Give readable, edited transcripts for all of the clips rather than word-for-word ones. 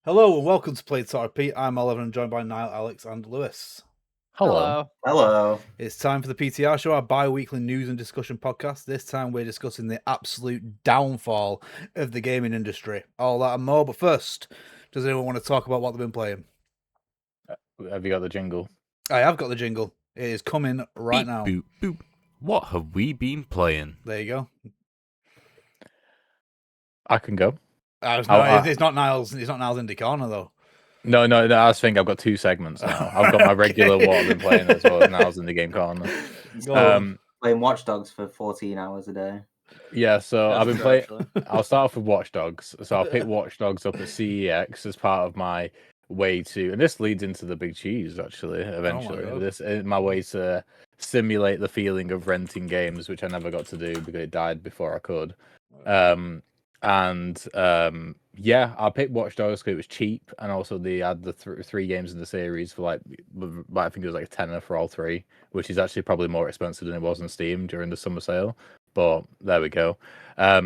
Hello and welcome to PTR Show. I'm Oliver and joined by Niall, Alex, and Lewis. Hello. Hello. It's time for the PTR Show, our bi-weekly news and discussion podcast. This time we're discussing the absolute downfall of the gaming industry. All that and more, but first, does anyone want to talk about what they've been playing? Have you got the jingle? I have got the jingle. It is coming right Beep, now. Boop, boop. What have we been playing? There you go. I can go. It's not Niall's Indie Corner though. No, I was thinking I've got two segments now. I've got my regular what I've been playing as well as Niall's in the game corner. Playing Watch Dogs for 14 hours a day. Yeah, so That's I've been true, playing. I'll start off with Watch Dogs. So I'll pick Watch Dogs up at CEX as part of my way to, and this leads into the big cheese actually. Eventually, God. this is my way to simulate the feeling of renting games, which I never got to do because it died before I could. Yeah, I picked Watch Dogs because it was cheap, and also they had the three games in the series for I think it was like a tenner for all three, which is actually probably more expensive than it was on Steam during the summer sale. But there we go. I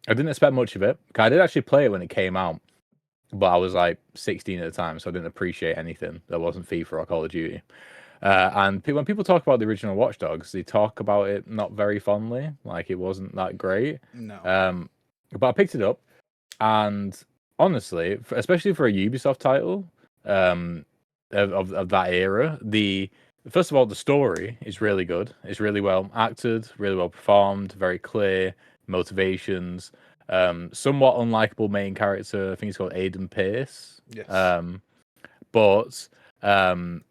didn't expect much of it. I did actually play it when it came out, but I was like 16 at the time, so I didn't appreciate anything that wasn't FIFA or Call of Duty. And when people talk about the original Watch Dogs, they talk about it not very fondly, like it wasn't that great. No. But I picked it up, and honestly, especially for a Ubisoft title of that era, first of all, the story is really good. It's really well acted, really well performed, very clear motivations. Somewhat unlikable main character. I think he's called Aiden Pierce. Yes. But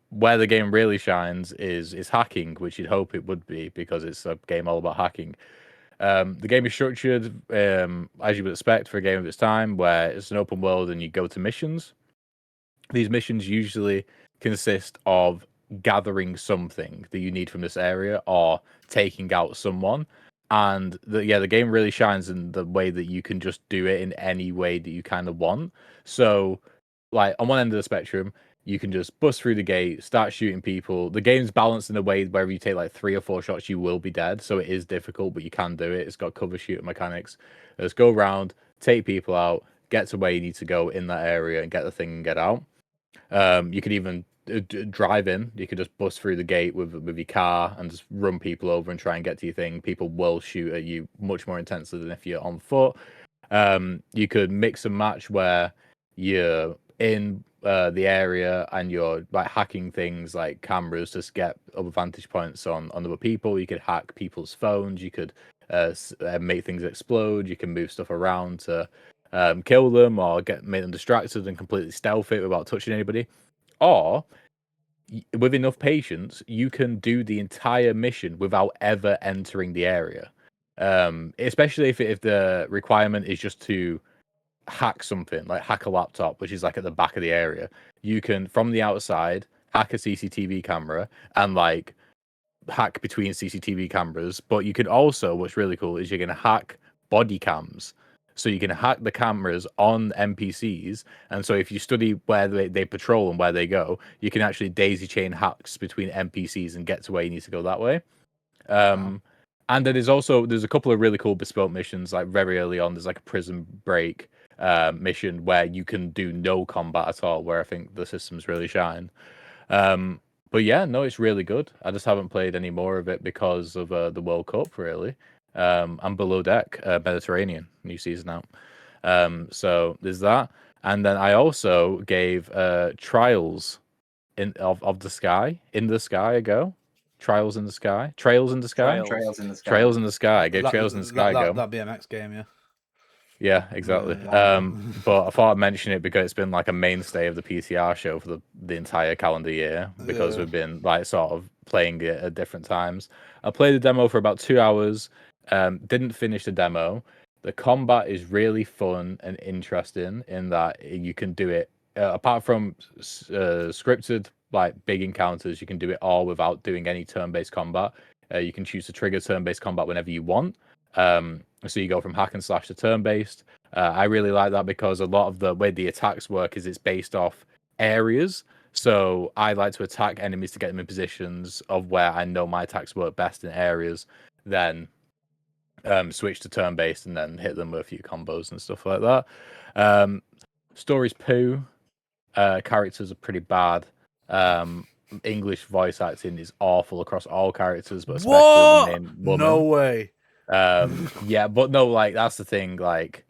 where the game really shines is hacking, which you'd hope it would be because it's a game all about hacking. The game is structured as you would expect for a game of its time, where it's an open world and you go to missions. These missions usually consist of gathering something that you need from this area or taking out someone. And the game really shines in the way that you can just do it in any way that you kind of want. So, like on one end of the spectrum, you can just bust through the gate, start shooting people. The game's balanced in a way where if you take like 3 or 4 shots, you will be dead. So it is difficult, but you can do it. It's got cover shooter mechanics. Just go around, take people out, get to where you need to go in that area and get the thing and get out. You could even drive in. You could just bust through the gate with your car and just run people over and try and get to your thing. People will shoot at you much more intensely than if you're on foot. You could mix and match where you're in the area and you're like hacking things like cameras to get other vantage points on other people. You could hack people's phones. You could make things explode. You can move stuff around to kill them or make them distracted and completely stealth it without touching anybody. Or with enough patience, you can do the entire mission without ever entering the area. Especially if the requirement is just to hack something, like hack a laptop, which is like at the back of the area. You can, from the outside, hack a CCTV camera and like hack between CCTV cameras. But you can also, what's really cool is you're going to hack body cams. So you can hack the cameras on NPCs. And so if you study where they patrol and where they go, you can actually daisy chain hacks between NPCs and get to where you need to go that way. And then there's a couple of really cool bespoke missions, like very early on, there's like a prison break mission where you can do no combat at all, where I think the systems really shine. But yeah, no, it's really good. I just haven't played any more of it because of the World Cup, really. And Below Deck, Mediterranean, new season out. So there's that. And then I also gave Trials of the Sky, in the Sky a go. Trails in the Sky. Trails in the Sky. I gave Trails in the Sky a go. That BMX game, yeah. Yeah, exactly. Yeah. But I thought I'd mention it because it's been like a mainstay of the PTR show for the entire calendar year because we've been like sort of playing it at different times. I played the demo for about 2 hours. Didn't finish the demo. The combat is really fun and interesting in that you can do it apart from scripted like big encounters. You can do it all without doing any turn-based combat. You can choose to trigger turn-based combat whenever you want. So you go from hack and slash to turn-based. I really like that because a lot of the way the attacks work is it's based off areas. So I like to attack enemies to get them in positions of where I know my attacks work best in areas, then switch to turn-based and then hit them with a few combos and stuff like that. Story's poo. characters are pretty bad. English voice acting is awful across all characters, but especially the main woman. No way. Yeah, but no, like that's the thing. Like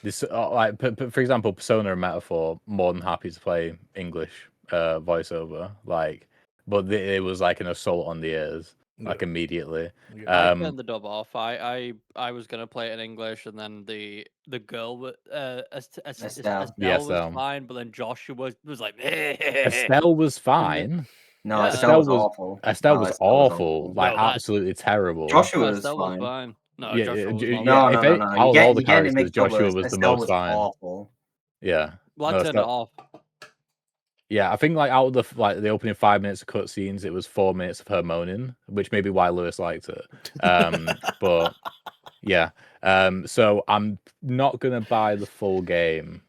this, like for example, Persona and Metaphor, more than happy to play English voiceover. Like, but it was like an assault on the ears, like Yeah. immediately. Yeah. I turned the dub off. I was gonna play it in English, and then the girl Estelle Yeah, was so fine, but then Joshua was like, Estelle was fine. No, Yeah. Estelle was awful. Estelle No, was Estelle was awful, awful. like No, that- absolutely terrible. Joshua no, was Estelle was fine. fine. No, Yeah, Joshua was yeah, fine. No, if no, it- no, no. out of all the You're getting it characters, mixed up Joshua with was the Estelle most was fine. awful. Yeah, Well, I no, turned it off. yeah, I think like out of the opening 5 minutes of cutscenes, it was 4 minutes of her moaning, which may be why Lewis liked it. But yeah, so I'm not gonna buy the full game.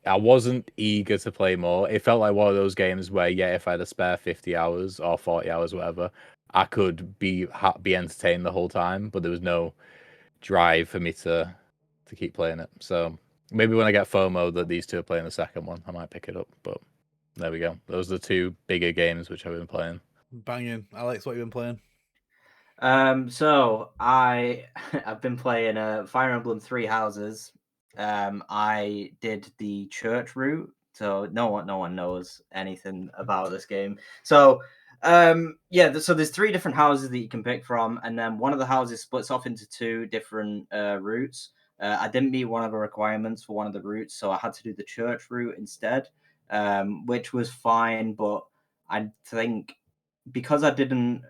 I wasn't eager to play more. It felt like one of those games where, yeah, if I had a spare 50 hours or 40 hours, whatever, I could be entertained the whole time. But there was no drive for me to keep playing it. So maybe when I get FOMO that these two are playing the second one, I might pick it up. But there we go. Those are the two bigger games which I've been playing. Banging. Alex, what you been playing? So I've been playing Fire Emblem Three Houses. I did the church route, so no one knows anything about this game. So so there's three different houses that you can pick from, and then one of the houses splits off into two different routes. I didn't meet one of the requirements for one of the routes, so I had to do the church route instead, which was fine, but I think because I didn't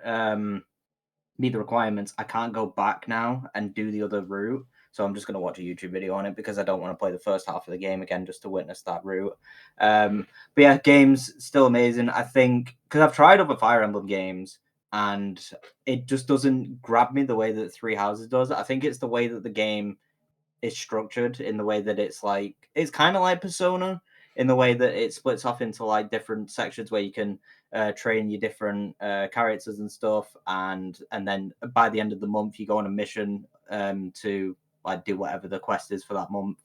meet the requirements, I can't go back now and do the other route. So I'm just going to watch a YouTube video on it because I don't want to play the first half of the game again just to witness that route. But yeah, game's still amazing. I think because I've tried other Fire Emblem games and it just doesn't grab me the way that Three Houses does. I think it's the way that the game is structured, in the way that it's kind of like Persona, in the way that it splits off into like different sections where you can train your different characters and stuff, and then by the end of the month you go on a mission to like do whatever the quest is for that month.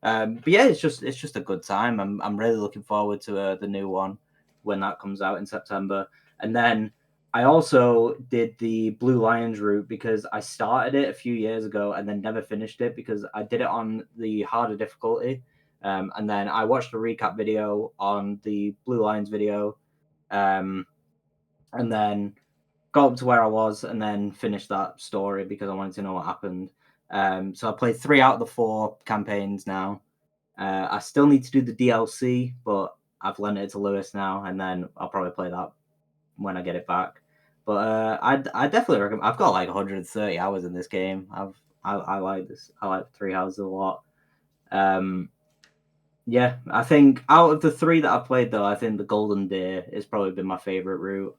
But yeah, it's just a good time. I'm really looking forward to the new one when that comes out in September. And then I also did the Blue Lions route because I started it a few years ago and then never finished it because I did it on the harder difficulty. And then I watched a recap video on the Blue Lions video, and then got up to where I was and then finished that story because I wanted to know what happened. So I played 3 out of the 4 campaigns now. I still need to do the DLC, but I've lent it to Lewis now, and then I'll probably play that when I get it back. But I definitely recommend. I've got like 130 hours in this game. I like this. I like Three Houses a lot. Yeah, I think out of the 3 that I've played, though, I think the Golden Deer has probably been my favorite route.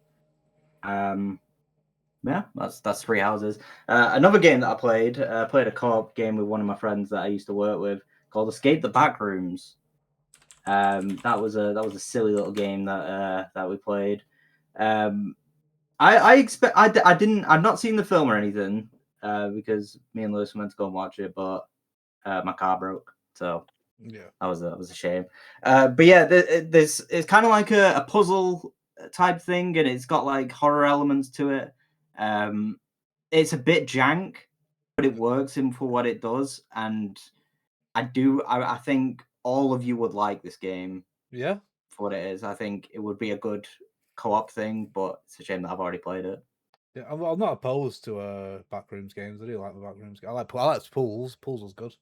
Yeah, that's Three Houses. Another game that I played a co-op game with one of my friends that I used to work with called Escape the Backrooms. That was a silly little game that we played. I've not seen the film or anything because me and Lewis went to go and watch it, but my car broke, so Yeah. that was a shame. But yeah, it's kind of like a puzzle type thing, and it's got like horror elements to it. It's a bit jank, but it works in for what it does, and I think all of you would like this game Yeah. for what it is. I think it would be a good co-op thing, but it's a shame that I've already played it. Yeah. I'm not opposed to backrooms games. I do like the backrooms. I like pools. Pools was good.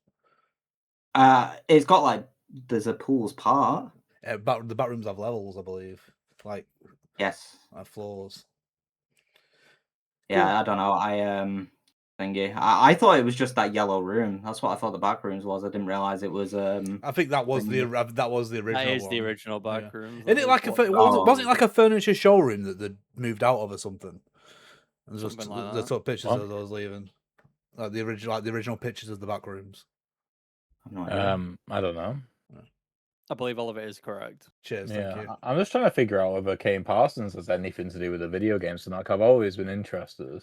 It's got like there's a pools part. The backrooms have levels, I believe. Like Yes. floors. Yeah, Cool. I don't know. I thought it was just that yellow room. That's what I thought the backrooms was. I didn't realize it was. I think that was the original. That is the one. original back room. Isn't it like was it like a furniture showroom that they moved out of or something? And just Something like they that. took pictures What? as I was leaving, like the original pictures of the back rooms. No idea. I don't know. I believe all of it is correct. Cheers, thank you. I'm just trying to figure out whether Kane Parsons has anything to do with the video games. And like, I've always been interested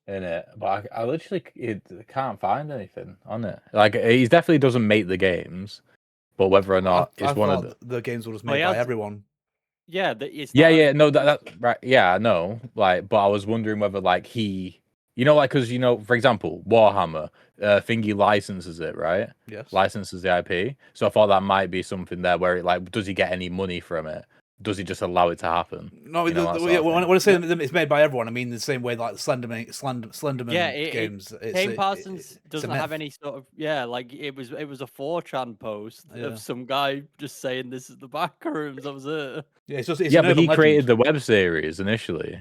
in it, but I literally can't find anything on it. Like, he definitely doesn't make the games. but whether or not I it's one of thought the games were just Well, made he by has- everyone. Yeah, it's Yeah, not a- yeah, no, that right, yeah, I know, like, but I was wondering whether like he, like, because for example, Warhammer, Thingy licenses it, right? Yes. Licenses the IP, so I thought that might be something there where it like, does he get any money from it? Does he just allow it to happen? No, You know, that sort yeah, of when thing. I say it's made by everyone, I mean the same way like the Slenderman Yeah, games. Kane It's Parsons a doesn't myth. have any sort of like it was a 4chan post Yeah. of some guy just saying this is the back rooms. That was it. Yeah, it's Yeah, an but urban he created legend. the web series initially.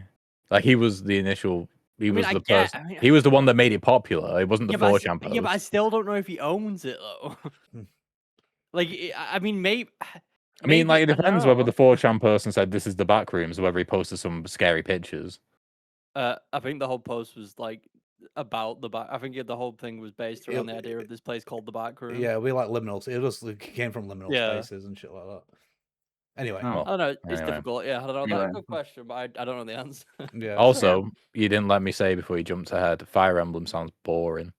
Like he was the initial. He I mean, was I the get- person. I mean, He was the one that made it popular. It wasn't the Yeah, but 4chan post. yeah, but I still don't know if he owns it though. Hmm. Like, I mean, maybe. I mean, like, it I don't depends whether know. the 4chan person said this is the back rooms or whether he posted some scary pictures. I think the whole post was like about the back. I think the whole thing was based around the idea of this place called the back room. Yeah, we like liminals. It came from liminal Yeah. spaces and shit like that. Anyway, Oh. I don't know. It's Anyway. difficult. Yeah, I don't know. That's Anyway. a good question, but I don't know the answer. yeah. Also, you didn't let me say before you jumped ahead. Fire Emblem sounds boring.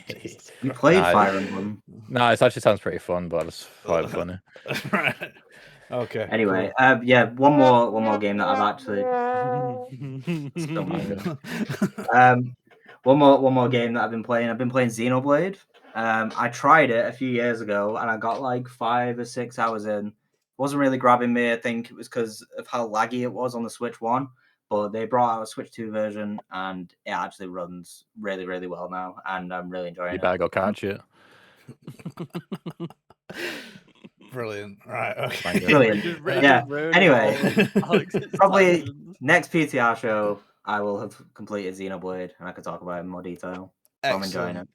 Jesus. You played Nah, Fire Emblem. No, it actually sounds pretty fun, but I just thought it funny. Right. Okay. Anyway, cool. yeah, one more game that I've actually. One more game that I've been playing. I've been playing Xenoblade. I tried it a few years ago, and I got like 5 or 6 hours in. It wasn't really grabbing me. I think it was because of how laggy it was on the Switch 1. But they brought out a Switch 2 version, and it actually runs really, really well now, and I'm really enjoying You it. better go catch it. Brilliant. Right. Okay. Brilliant. Yeah. Anyway, probably next PTR show, I will have completed Xenoblade, and I can talk about it in more detail. So I'm enjoying it.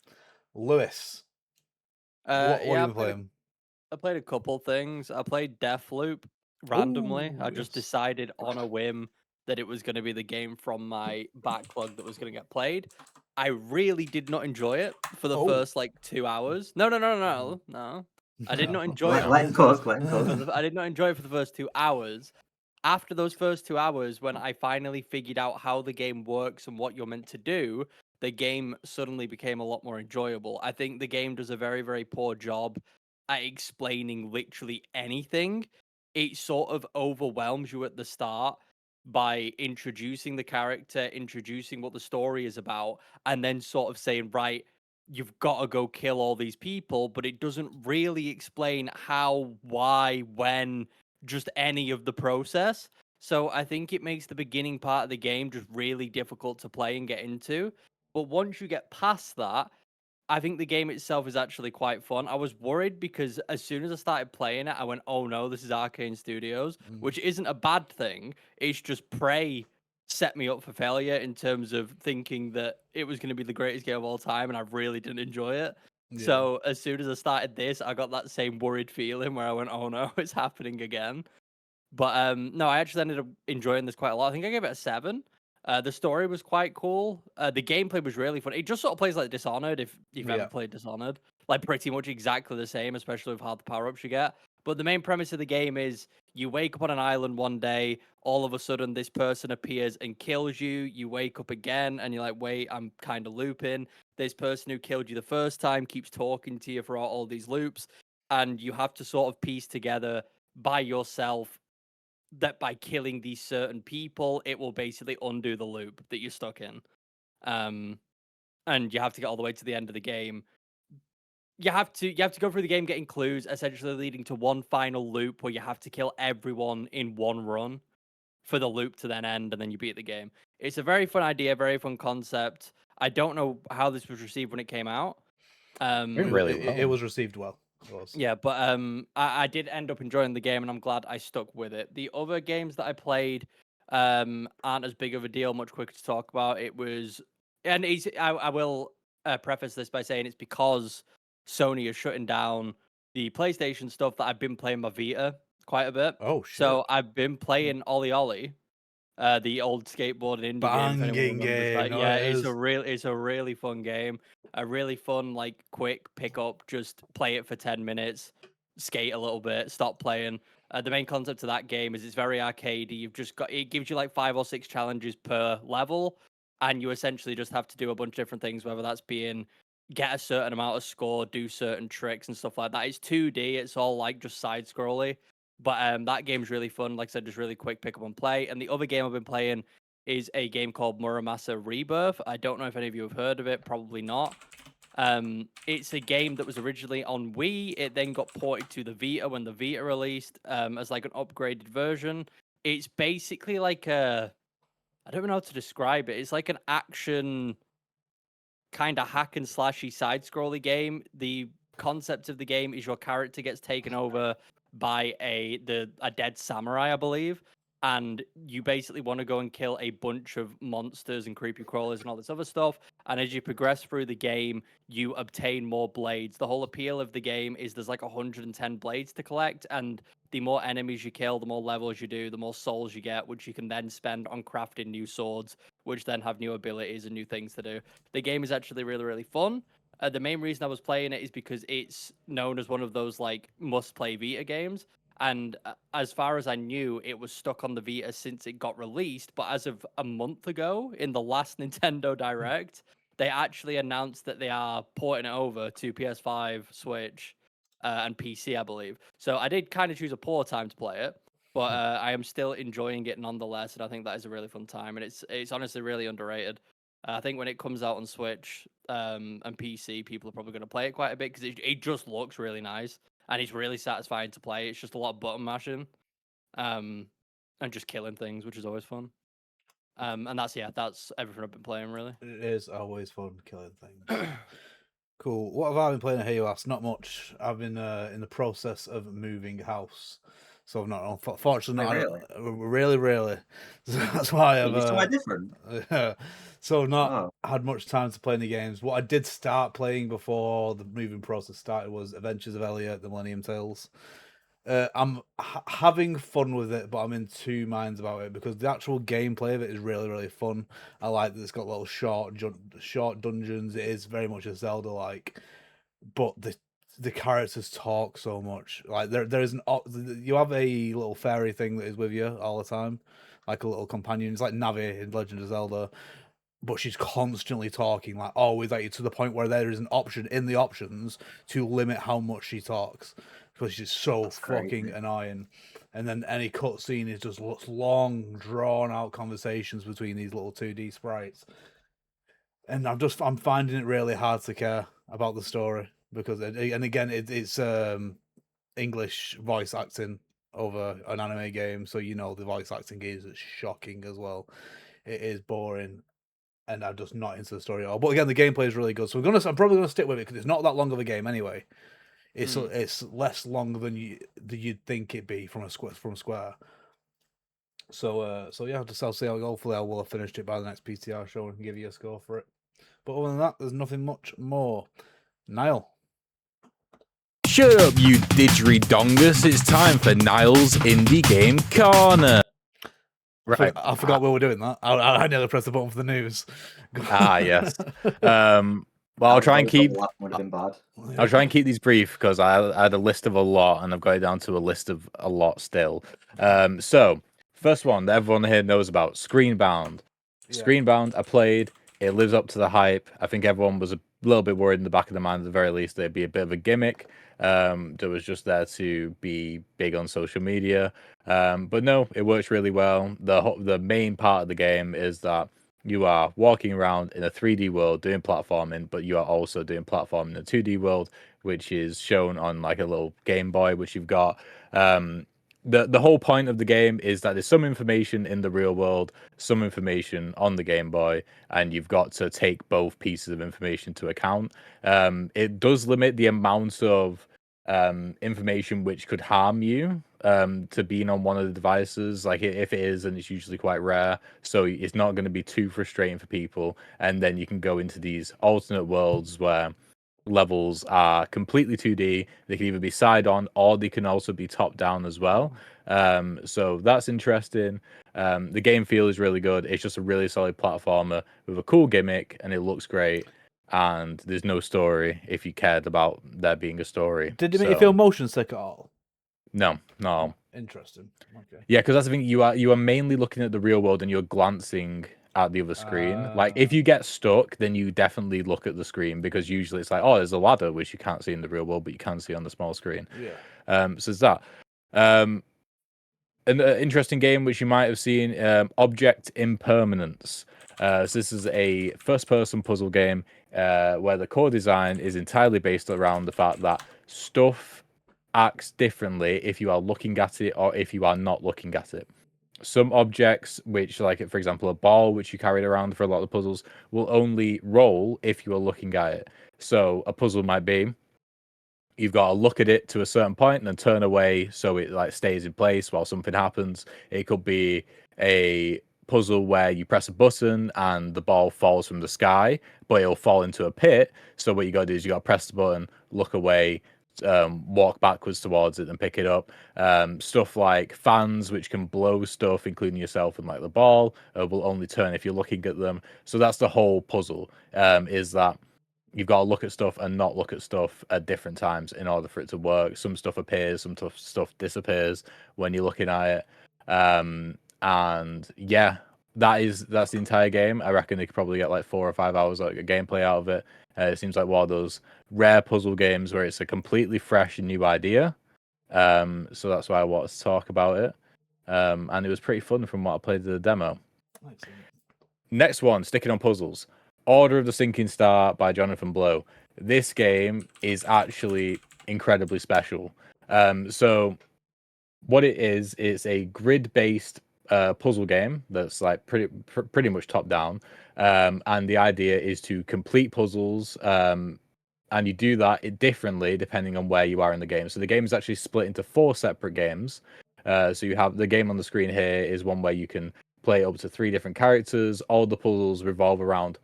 Lewis, what Yeah, have you been playing? I played a couple things. I played Deathloop randomly. Ooh, I just yes. decided on a whim that it was going to be the game from my backlog that was going to get played. I really did not enjoy it for the first like 2 hours. No. I did not enjoy it. Let him cook. I did not enjoy it for the first 2 hours. After those first 2 hours, when I finally figured out how the game works and what you're meant to do, the game suddenly became a lot more enjoyable. I think the game does a very, very poor job at explaining literally anything. It sort of overwhelms you at the start by introducing the character, introducing what the story is about, and then sort of saying, right, you've got to go kill all these people, but it doesn't really explain how, why, when, just any of the process. So I think it makes the beginning part of the game just really difficult to play and get into. But once you get past that, I think the game itself is actually quite fun. I was worried because as soon as I started playing it, I went, oh no, this is Arcane Studios, which isn't a bad thing. It's just Prey set me up for failure in terms of thinking that it was going to be the greatest game of all time, and I really didn't enjoy it. Yeah. So as soon as I started this, I got that same worried feeling where I went, oh no, it's happening again. But no, I actually ended up enjoying this quite a lot. I think I gave it a 7. The story was quite cool. The gameplay was really fun. It just sort of plays like Dishonored, if you've ever played Dishonored. Like pretty much exactly the same, especially with how the power-ups you get. But the main premise of the game is you wake up on an island one day, all of a sudden this person appears and kills you. You wake up again and you're like, wait, I'm kind of looping. This person who killed you the first time keeps talking to you throughout all these loops. And you have to sort of piece together by yourself that by killing these certain people, it will basically undo the loop that you're stuck in. And you have to get all the way to the end of the game. You have to go through the game getting clues, essentially leading to one final loop where you have to kill everyone in one run for the loop to then end, and then you beat the game. It's a very fun idea, very fun concept. I don't know how this was received when it came out. It was received well. Yeah, but I did end up enjoying the game, and I'm glad I stuck with it. The other games that I played aren't as big of a deal, much quicker to talk about. It was, and I will preface this by saying it's because Sony is shutting down the PlayStation stuff that I've been playing my Vita quite a bit. Oh shit! So I've been playing Ollie Ollie, the old skateboarding indie game. If anyone remembers that. No, Yeah, it it's a really fun game. A really fun, like, quick pick up. Just play it for 10 minutes, skate a little bit, stop playing. The main concept of that game is it's very arcadey. You've just got, it gives you like 5 or 6 challenges per level, and you essentially just have to do a bunch of different things, whether that's being get a certain amount of score, do certain tricks and stuff like that. It's 2D. It's all like just side scrolly, but that game's really fun. Like I said, just really quick pick up and play. And the other game I've been playing is a game called Muramasa Rebirth. I don't know if any of you have heard of it. Probably not. It's a game that was originally on Wii. It then got ported to the Vita when the Vita released as like an upgraded version. It's basically like a, I don't know how to describe it. It's like an action kind of hack and slashy side scrolly game. The concept of the game is your character gets taken over by a dead samurai, I believe, and you basically want to go and kill a bunch of monsters and creepy crawlers and all this other stuff. And as you progress through the game, you obtain more blades. The whole appeal of the game is there's like 110 blades to collect, and the more enemies you kill, the more levels you do, the more souls you get, which you can then spend on crafting new swords, which then have new abilities and new things to do. The game is actually really, really fun. The main reason I was playing it is because it's known as one of those like must-play Vita games. And as far as I knew, it was stuck on the Vita since it got released. But as of a month ago, in the last Nintendo Direct, they actually announced that they are porting it over to PS5, Switch, and PC, I believe. So I did kind of choose a poor time to play it, but I am still enjoying it nonetheless, and I think that is a really fun time, and it's honestly really underrated. I think when it comes out on Switch and PC, people are probably going to play it quite a bit because it just looks really nice and it's really satisfying to play. It's just a lot of button mashing and just killing things, which is always fun. And that's everything I've been playing, really. It is always fun killing things. Cool. What have I been playing here last? Not much. I've been in the process of moving house, so I've not. Unfortunately, really. So that's why I've. Somewhere different. So I've not had much time to play any games. What I did start playing before the moving process started was Adventures of Elliot: The Millennium Tales. I'm having fun with it, but I'm in two minds about it because the actual gameplay of it is really, really fun. I like that it's got little short dungeons. It is very much a Zelda-like, but the characters talk so much. Like there's you have a little fairy thing that is with you all the time, like a little companion. It's like Navi in Legend of Zelda, but she's constantly talking, like always, like to the point where there is an option in the options to limit how much she talks because she's so fucking annoying. And then any cutscene is just long, drawn out conversations between these little 2D sprites. And I'm finding it really hard to care about the story because, and again, it's English voice acting over an anime game, so you know the voice acting is shocking as well. It is boring, and I'm just not into the story at all. But again, the gameplay is really good, so I'm probably gonna stick with it because it's not that long of a game anyway. It's less long than you'd think it'd be from Square. So yeah, I'll see how. Hopefully, I will have finished it by the next PTR show and give you a score for it. But other than that, there's nothing much more. Niall. Shut up, you didgeridongus. It's time for Niall's Indie Game Corner. Right. I forgot we were doing that. I nearly pressed the button for the news. Yes. Well, I'll try and keep. Would have been bad. I'll try and keep these brief because I had a list of a lot, and I've got it down to a list of a lot still. So first one that everyone here knows about, Screenbound. Yeah. Screenbound, I played. It lives up to the hype. I think everyone was a little bit worried in the back of their mind at the very least there'd be a bit of a gimmick that was just there to be big on social media. But no, it works really well. The main part of the game is that you are walking around in a 3D world doing platforming, but you are also doing platforming in a 2D world, which is shown on like a little Game Boy, which you've got. The whole point of the game is that there's some information in the real world, some information on the Game Boy, and you've got to take both pieces of information to account. It does limit the amount of information which could harm you to being on one of the devices. Like if it is, and it's usually quite rare, so it's not going to be too frustrating for people. And then you can go into these alternate worlds where levels are completely 2D. They can either be side on or they can also be top down as well. So that's interesting. The game feel is really good. It's just a really solid platformer with a cool gimmick, and it looks great. And there's no story if you cared about there being a story. Did it make you feel motion sick at all? No. Interesting. Okay. Yeah, because that's the thing. You are mainly looking at the real world, and you're glancing at the other screen. Like if you get stuck, then you definitely look at the screen, because usually it's like, oh, there's a ladder which you can't see in the real world, but you can see on the small screen. Yeah. So it's that. An interesting game which you might have seen, Object Impermanence. So this is a first-person puzzle game where the core design is entirely based around the fact that stuff acts differently if you are looking at it or if you are not looking at it. Some objects, which, like, for example, a ball which you carried around for a lot of the puzzles, will only roll if you are looking at it. So a puzzle might be, you've got to look at it to a certain point and then turn away so it like stays in place while something happens. It could be a puzzle where you press a button and the ball falls from the sky, but it'll fall into a pit. So what you got to do is you got to press the button, look away, walk backwards towards it and pick it up. Stuff like fans, which can blow stuff, including yourself and like the ball, will only turn if you're looking at them. So that's the whole puzzle, is that you've got to look at stuff and not look at stuff at different times in order for it to work. Some stuff appears, some stuff disappears when you're looking at it. And yeah, that's the entire game. I reckon they could probably get like 4 or 5 hours like a gameplay out of it. It seems like one of those rare puzzle games where it's a completely fresh and new idea. So that's why I wanted to talk about it. And it was pretty fun from what I played the demo. Excellent. Next one, sticking on puzzles. Order of the Sinking Star by Jonathan Blow. This game is actually incredibly special. So what it is, it's a grid-based puzzle game that's like pretty much top down. And the idea is to complete puzzles. And you do that differently depending on where you are in the game. So the game is actually split into 4 separate games. So you have the game on the screen here is one where you can play up to 3 different characters. All the puzzles revolve around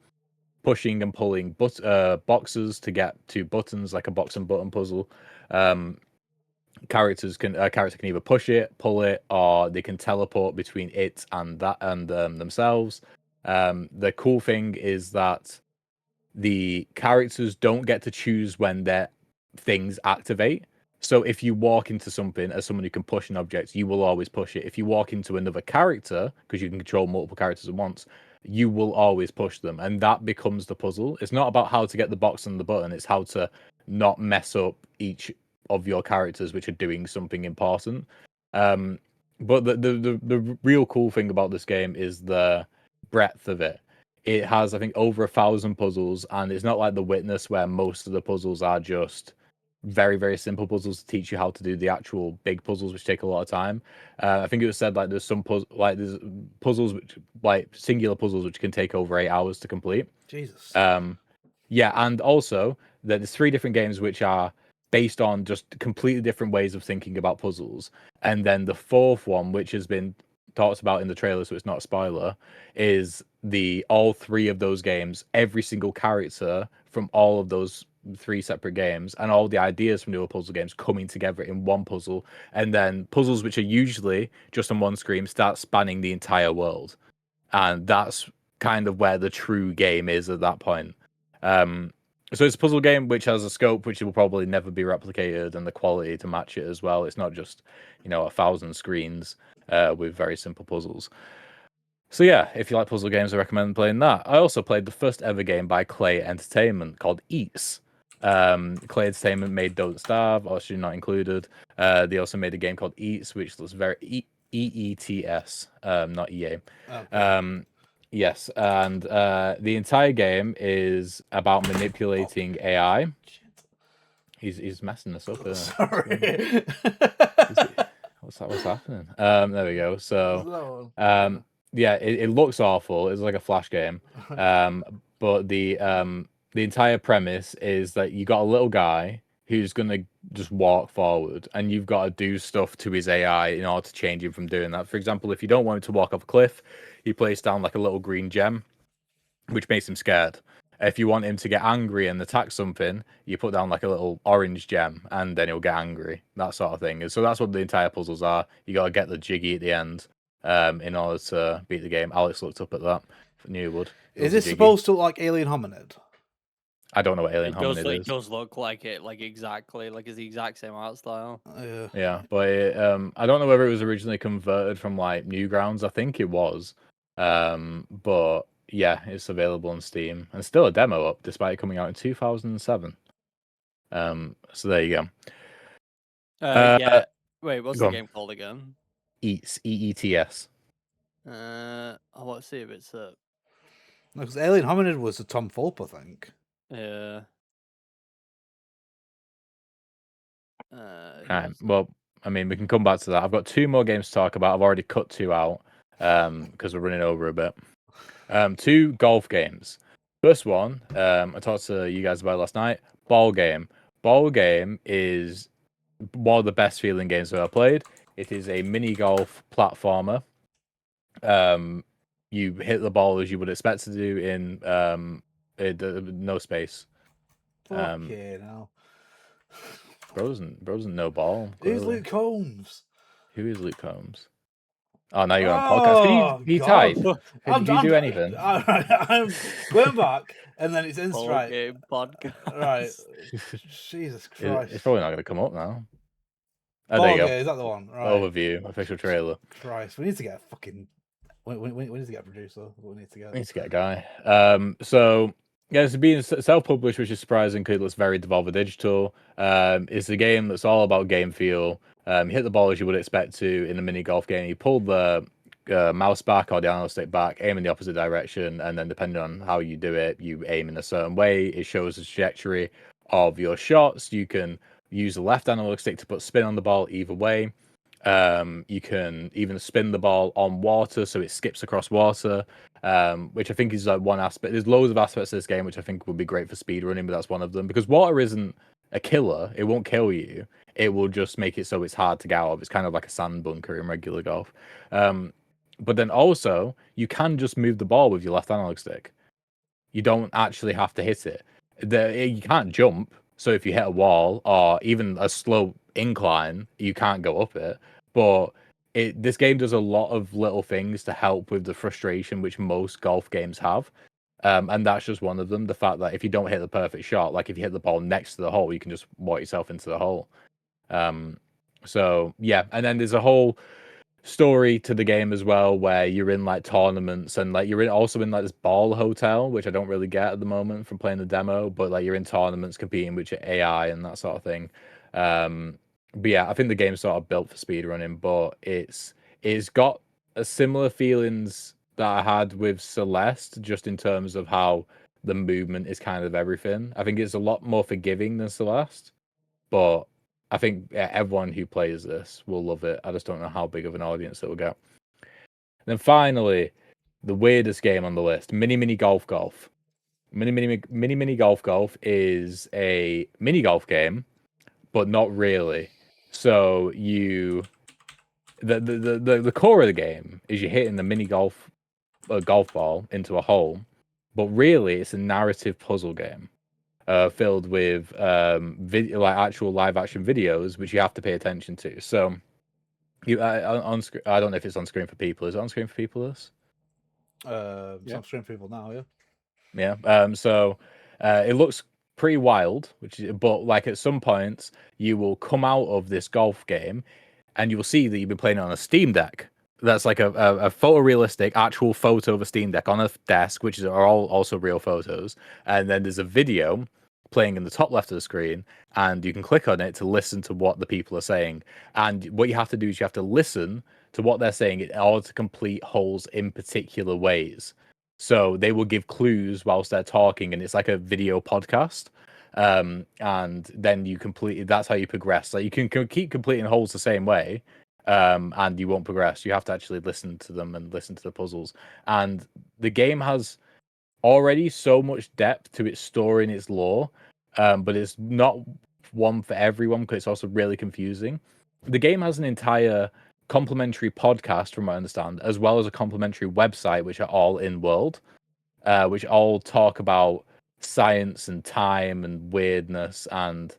pushing and pulling boxes to get to buttons, like a box and button puzzle. A character can either push it, pull it, or they can teleport between it and that and themselves. The cool thing is that the characters don't get to choose when their things activate. So if you walk into something as someone who can push an object, you will always push it. If you walk into another character, because you can control multiple characters at once, you will always push them. And that becomes the puzzle. It's not about how to get the box and the button. It's how to not mess up each of your characters which are doing something important. But the real cool thing about this game is the breadth of it. It has, I think, over 1,000 puzzles, and it's not like The Witness where most of the puzzles are just very, very simple puzzles to teach you how to do the actual big puzzles, which take a lot of time. I think it was said like there's puzzles which, like singular puzzles, which can take over 8 hours to complete. Jesus. Yeah, and also that there's 3 different games which are based on just completely different ways of thinking about puzzles, and then the 4th one, which has been talked about in the trailer, so it's not a spoiler, is all 3 of those games, every single character from all of those 3 separate games and all the ideas from newer puzzle games coming together in one puzzle, and then puzzles which are usually just on one screen start spanning the entire world, and that's kind of where the true game is at that point. So it's a puzzle game which has a scope which will probably never be replicated, and the quality to match it as well. It's not just 1,000 screens with very simple puzzles. So yeah, if you like puzzle games, I recommend playing that. I also played the first ever game by Clay Entertainment called Eats. Clay Entertainment made Don't Starve, actually not included. They also made a game called Eats, which was very EETS, not EA. Okay. Yes, and the entire game is about manipulating AI. He's messing us up. Sorry. What's happening? There we go. So, yeah, it looks awful. It's like a flash game. But the entire premise is that you got a little guy who's gonna just walk forward, and you've got to do stuff to his AI in order to change him from doing that. For example, if you don't want him to walk off a cliff, you place down like a little green gem, which makes him scared. If you want him to get angry and attack something, you put down like a little orange gem, and then he'll get angry. That sort of thing. And so that's what the entire puzzles are. You got to get the jiggy at the end in order to beat the game. Alex looked up at that. Knew he would. Is this supposed to look like Alien Hominid? I don't know what Alien Hominid is. It does look like it, like exactly, like it's the exact same art style. Yeah, but I don't know whether it was originally converted from like Newgrounds. I think it was. But yeah, it's available on Steam and still a demo up despite it coming out in 2007. So there you go. Yeah. Wait, what's go the on. game called again? Eats, EETS. Let's see if it's Because Alien Hominid was a Tom Fulp, I think. yeah. Right. Well, I mean, we can come back to that. I've got 2 more games to talk about. I've already cut 2 out because we're running over a bit. 2 golf games. First one, I talked to you guys about last night. Ball Game. Ball Game is one of the best feeling games I've ever played. It is a mini golf platformer. You hit the ball as you would expect to do in no space. Okay, now. Bros and no ball. Who's Clearly. Luke Combs? Who is Luke Combs? Oh, now you're on podcast. Can you type? Can you do anything? I'm going back, and then it's in Ball strike. Game podcast. Right. Jesus Christ. It's probably not going to come up now. Oh, Ball there you go. Game, is that the one? Right. Overview, official trailer. Christ, we need to get a fucking. We need to get a producer. We need to get. We need to get a guy. So yeah, it's being self-published, which is surprising because it looks very Devolver Digital. It's a game that's all about game feel. You hit the ball as you would expect to in a mini golf game. You pull the mouse back or the analog stick back, aim in the opposite direction, and then depending on how you do it, you aim in a certain way. It shows the trajectory of your shots. You can use the left analog stick to put spin on the ball either way. You can even spin the ball on water, so it skips across water, which I think is like one aspect. There's loads of aspects of this game which I think would be great for speedrunning, but that's one of them. Because water isn't a killer; it won't kill you. It will just make it so it's hard to get out of. It's kind of like a sand bunker in regular golf. But then also, you can just move the ball with your left analog stick. You don't actually have to hit it. You can't jump. So if you hit a wall or even a slow incline, you can't go up it. But this game does a lot of little things to help with the frustration which most golf games have. And that's just one of them. The fact that if you don't hit the perfect shot, like if you hit the ball next to the hole, you can just walk yourself into the hole. So yeah, and then there's a whole story to the game as well where you're in like tournaments and like you're also in like this ball hotel, which I don't really get at the moment from playing the demo, but like you're in tournaments competing with your AI and that sort of thing. But yeah, I think the game's sort of built for speedrunning, but it's got a similar feelings that I had with Celeste, just in terms of how the movement is kind of everything. I think it's a lot more forgiving than Celeste, but I think everyone who plays this will love it. I just don't know how big of an audience it will get. And then finally, the weirdest game on the list, Mini Golf Golf. Mini Golf Golf is a mini golf game, but not really. So the core of the game is you're hitting the mini golf ball into a hole, but really it's a narrative puzzle game. Filled with like actual live action videos, which you have to pay attention to. So, on screen. I don't know if it's on screen for people. Is it on screen for people? This? It's on screen for people now. Yeah. Yeah. So, it looks pretty wild. But like at some points, you will come out of this golf game, and you will see that you've been playing it on a Steam Deck. That's like a photorealistic actual photo of a Steam Deck on a desk, which are all also real photos. And then there's a video playing in the top left of the screen, and you can click on it to listen to what the people are saying. And what you have to do is you have to listen to what they're saying in order to complete holes in particular ways. So they will give clues whilst they're talking, and it's like a video podcast. And then you complete. That's how you progress. Like you can keep completing holes the same way. And you won't progress. You have to actually listen to them and listen to the puzzles. And the game has already so much depth to its story and its lore, but it's not one for everyone because it's also really confusing. The game has an entire complimentary podcast, from what I understand, as well as a complimentary website, which are all in world, which all talk about science and time and weirdness. And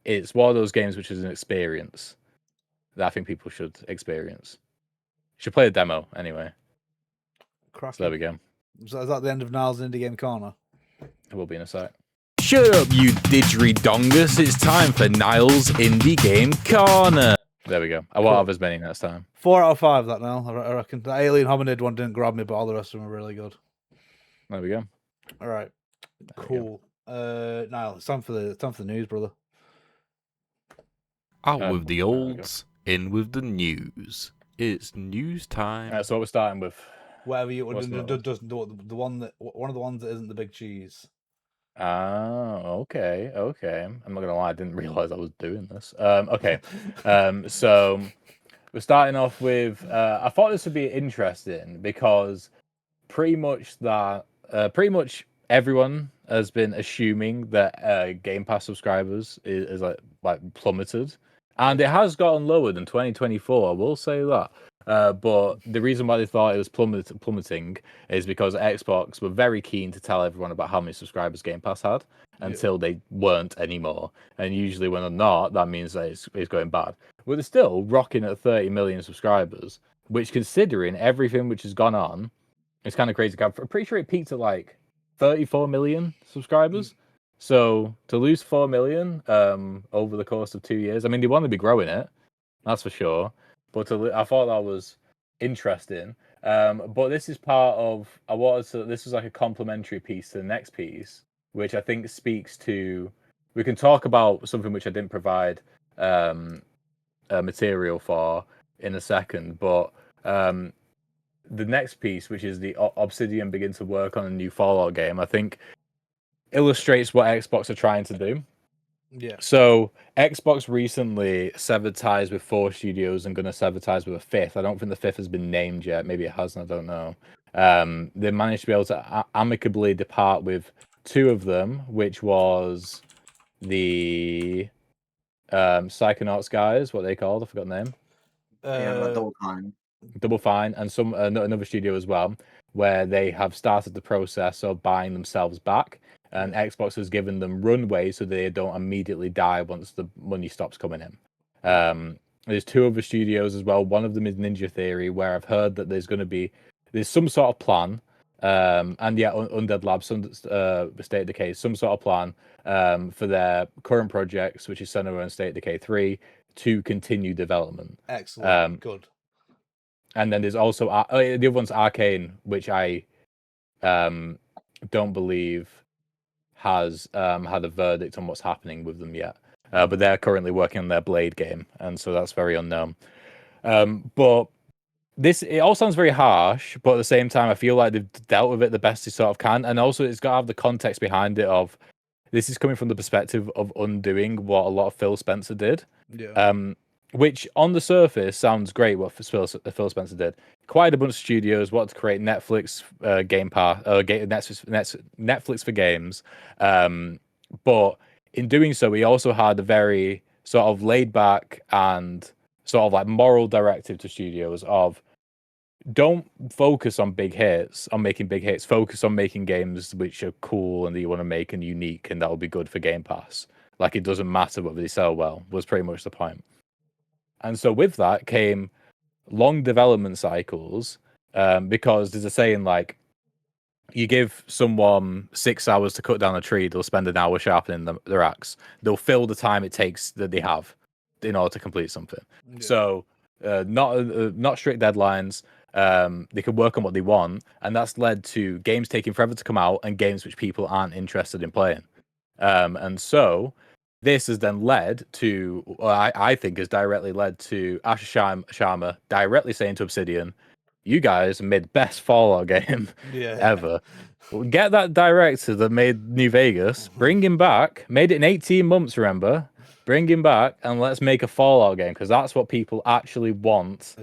it's one of those games which is an experience that I think people should experience. You should play a demo anyway. Cracking. So there we go. So is that the end of Niall's Indie Game Corner? It will be in a sec. Shut up, you didgeridongus. It's time for Niall's Indie Game Corner. There we go. I won't have as many next time. 4 out of 5 that now, I reckon. The Alien Hominid one didn't grab me, but all the rest of them were really good. There we go. All right. Cool. Niall, it's time for the news, brother. Out with the olds, in with the news. It's news time. So what we're starting with. Whatever you What's the one of the ones that isn't the big cheese. Okay. I'm not gonna lie, I didn't realize I was doing this. Okay. So we're starting off with. I thought this would be interesting because pretty much everyone has been assuming that Game Pass subscribers is like plummeted, and it has gotten lower than 2024. I will say that. But the reason why they thought it was plummeting is because Xbox were very keen to tell everyone about how many subscribers Game Pass had until they weren't anymore. And usually when they're not, that means that it's going bad. But they're still rocking at 30 million subscribers, which, considering everything which has gone on, it's kind of crazy. I'm pretty sure it peaked at like 34 million subscribers. So to lose 4 million over the course of 2 years, I mean, they want to be growing it, that's for sure. But I thought that was interesting. But this is part of this was like a complementary piece to the next piece, which I think speaks to. We can talk about something which I didn't provide material for in a second, but the next piece, which is the Obsidian begin to work on a new Fallout game, I think illustrates what Xbox are trying to do. Yeah. So Xbox recently severed ties with 4 studios and going to sever ties with a 5th. I don't think the 5th has been named yet. Maybe it hasn't. I don't know. They managed to be able to amicably depart with 2 of them, which was the Psychonauts guys. What they called? I forgot the name. Double Fine, and some another studio as well, where they have started the process of buying themselves back. And Xbox has given them runway so they don't immediately die once the money stops coming in. There's 2 other studios as well. One of them is Ninja Theory, where I've heard that there's some sort of plan, and yeah, Undead Labs, State of Decay, some sort of plan for their current projects, which is Senua and State of Decay 3, to continue development. Excellent, good. And then there's also the other one's Arcane, which I don't believe has had a verdict on what's happening with them yet. But they're currently working on their Blade game, and so that's very unknown. But it all sounds very harsh, but at the same time, I feel like they've dealt with it the best they sort of can. And also, it's got to have the context behind it of this is coming from the perspective of undoing what a lot of Phil Spencer did. Yeah. Which on the surface sounds great. What Phil Spencer did, quite a bunch of studios wanted to create Netflix Game Pass, Netflix for games. But in doing so, he also had a very sort of laid back and sort of like moral directive to studios of don't focus on big hits, on making big hits. Focus on making games which are cool and that you want to make and unique, and that will be good for Game Pass. Like it doesn't matter whether they sell well. Was pretty much the point. And so with that came long development cycles, because there's a saying like, you give someone 6 hours to cut down a tree, they'll spend an hour sharpening their axe. They'll fill the time it takes that they have in order to complete something. Yeah. So not strict deadlines. They can work on what they want, and that's led to games taking forever to come out and games which people aren't interested in playing. And so this has then led to, I think, has directly led to Asher Sharma directly saying to Obsidian, "You guys made the best Fallout game ever. Get that director that made New Vegas, bring him back, made it in 18 months, remember? Bring him back, and let's make a Fallout game, because that's what people actually want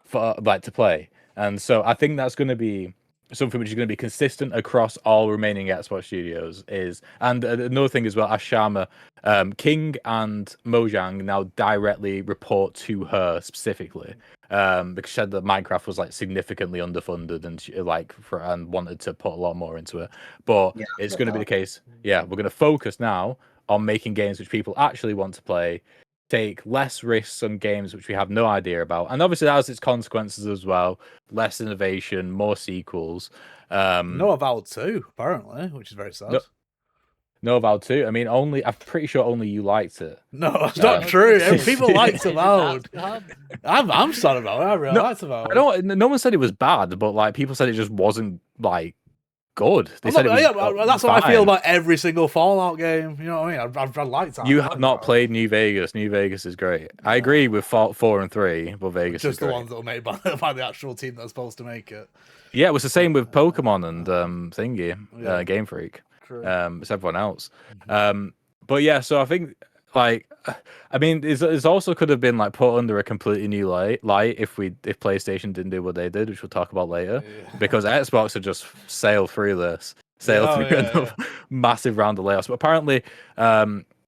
for to play." And so I think that's going to be something which is going to be consistent across all remaining Xbox studios. And another thing as well, Ash Sharma, King and Mojang now directly report to her specifically, because she said that Minecraft was like significantly underfunded and she, and wanted to put a lot more into it. But it's going to be the case. Yeah, we're going to focus now on making games which people actually want to play. Take less risks on games which we have no idea about, and obviously that has its consequences as well. Less innovation, more sequels. No Avowed 2, apparently, which is very sad. No, Avowed 2. I mean, I'm pretty sure only you liked it. No, that's not true. People liked Avowed. I'm sorry about it. I really liked Avowed. I don't. No one said it was bad, but like people said it just wasn't like good. They said it was. That's what I feel about every single Fallout game. You know what I mean? I liked that. You have not played New Vegas. New Vegas is great. I agree with 4 and 3, but Vegas just is great. the ones that were made by the actual team that was supposed to make it. Yeah, it was the same with Pokemon and Thingy, Game Freak. It's everyone else. But yeah, so I think like, I mean, it also could have been like put under a completely new light if PlayStation didn't do what they did, which we'll talk about later, because Xbox had just sailed through a massive round of layoffs. But apparently,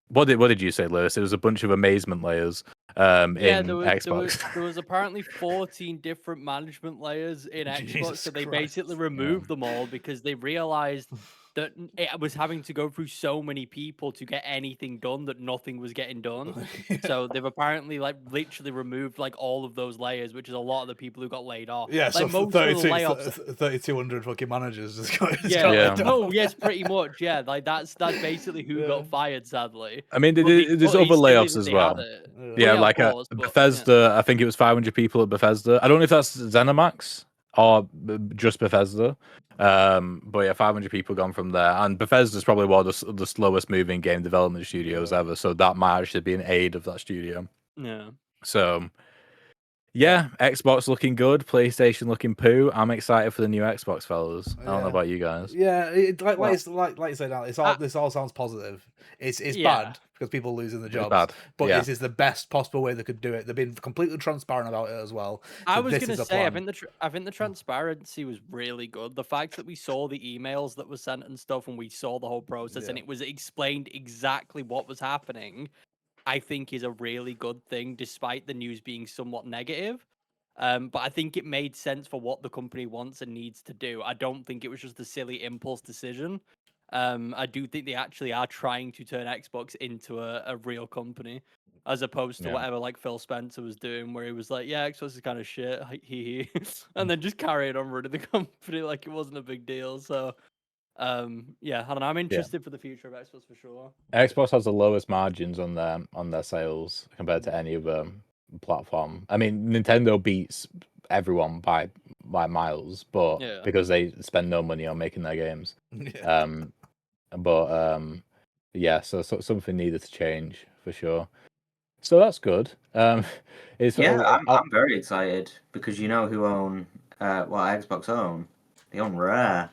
what did you say, Lewis? It was a bunch of amazement layers. Xbox. There was apparently 14 different management layers in Xbox, so they basically removed them all because they realized that it was having to go through so many people to get anything done that nothing was getting done. So they've apparently like literally removed like all of those layers, which is a lot of the people who got laid off. Yeah, like, so most of the layoffs, 3,200 fucking managers just got Oh yes, pretty much. Yeah, like that's basically who got fired. Sadly, I mean, there's other layoffs as well. Yeah, like Bethesda. I think it was 500 people at Bethesda. I don't know if that's ZeniMax or just Bethesda. But yeah, 500 people gone from there, and Bethesda's probably one of the slowest moving game development studios ever, so that might actually be an aid of that studio. Yeah. So yeah, Xbox looking good, PlayStation looking poo. I'm excited for the new Xbox, fellas. I don't know about you guys. Yeah, like you said, Alex, this all sounds positive. It's bad because people are losing their jobs, but this is the best possible way they could do it. They've been completely transparent about it as well. I was going to say, I think the transparency was really good. The fact that we saw the emails that were sent and stuff, and we saw the whole process, and it was explained exactly what was happening, I think is a really good thing, despite the news being somewhat negative. But I think it made sense for what the company wants and needs to do. I don't think it was just a silly impulse decision. I do think they actually are trying to turn Xbox into a real company, as opposed to whatever like Phil Spencer was doing, where he was like, "Yeah, Xbox is kind of shit," and then just carried on running the company like it wasn't a big deal. So, yeah, I don't know. I'm interested for the future of Xbox for sure. Xbox has the lowest margins on their sales compared to any other platform. I mean, Nintendo beats everyone by miles, but because they spend no money on making their games. Yeah, so something needed to change for sure. So that's good. I'm very excited because you know who own Xbox own? They own Rare.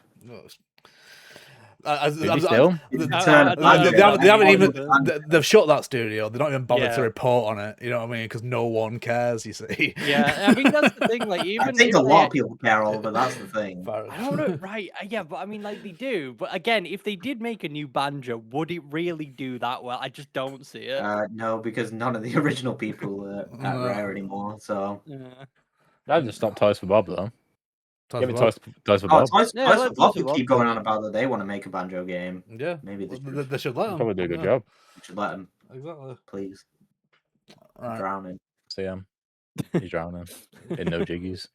They've shut that studio. They're not even bothered to report on it. You know what I mean? Because no one cares. You see? Yeah, I think that's the thing. Like, even I think a lot of people care, Oliver. That's the thing. I don't know, right? Yeah, but I mean, like they do. But again, if they did make a new Banjo, would it really do that well? I just don't see it. No, because none of the original people are at Rare anymore. So I just stopped Toys for Bob though. Toys for Bob. Toys for Bob keep going on about that they want to make a Banjo game. Yeah, maybe they should let them. Probably do a good job. They should let them. Exactly. Please. Right. I'm drowning. See him. He's drowning in no jiggies.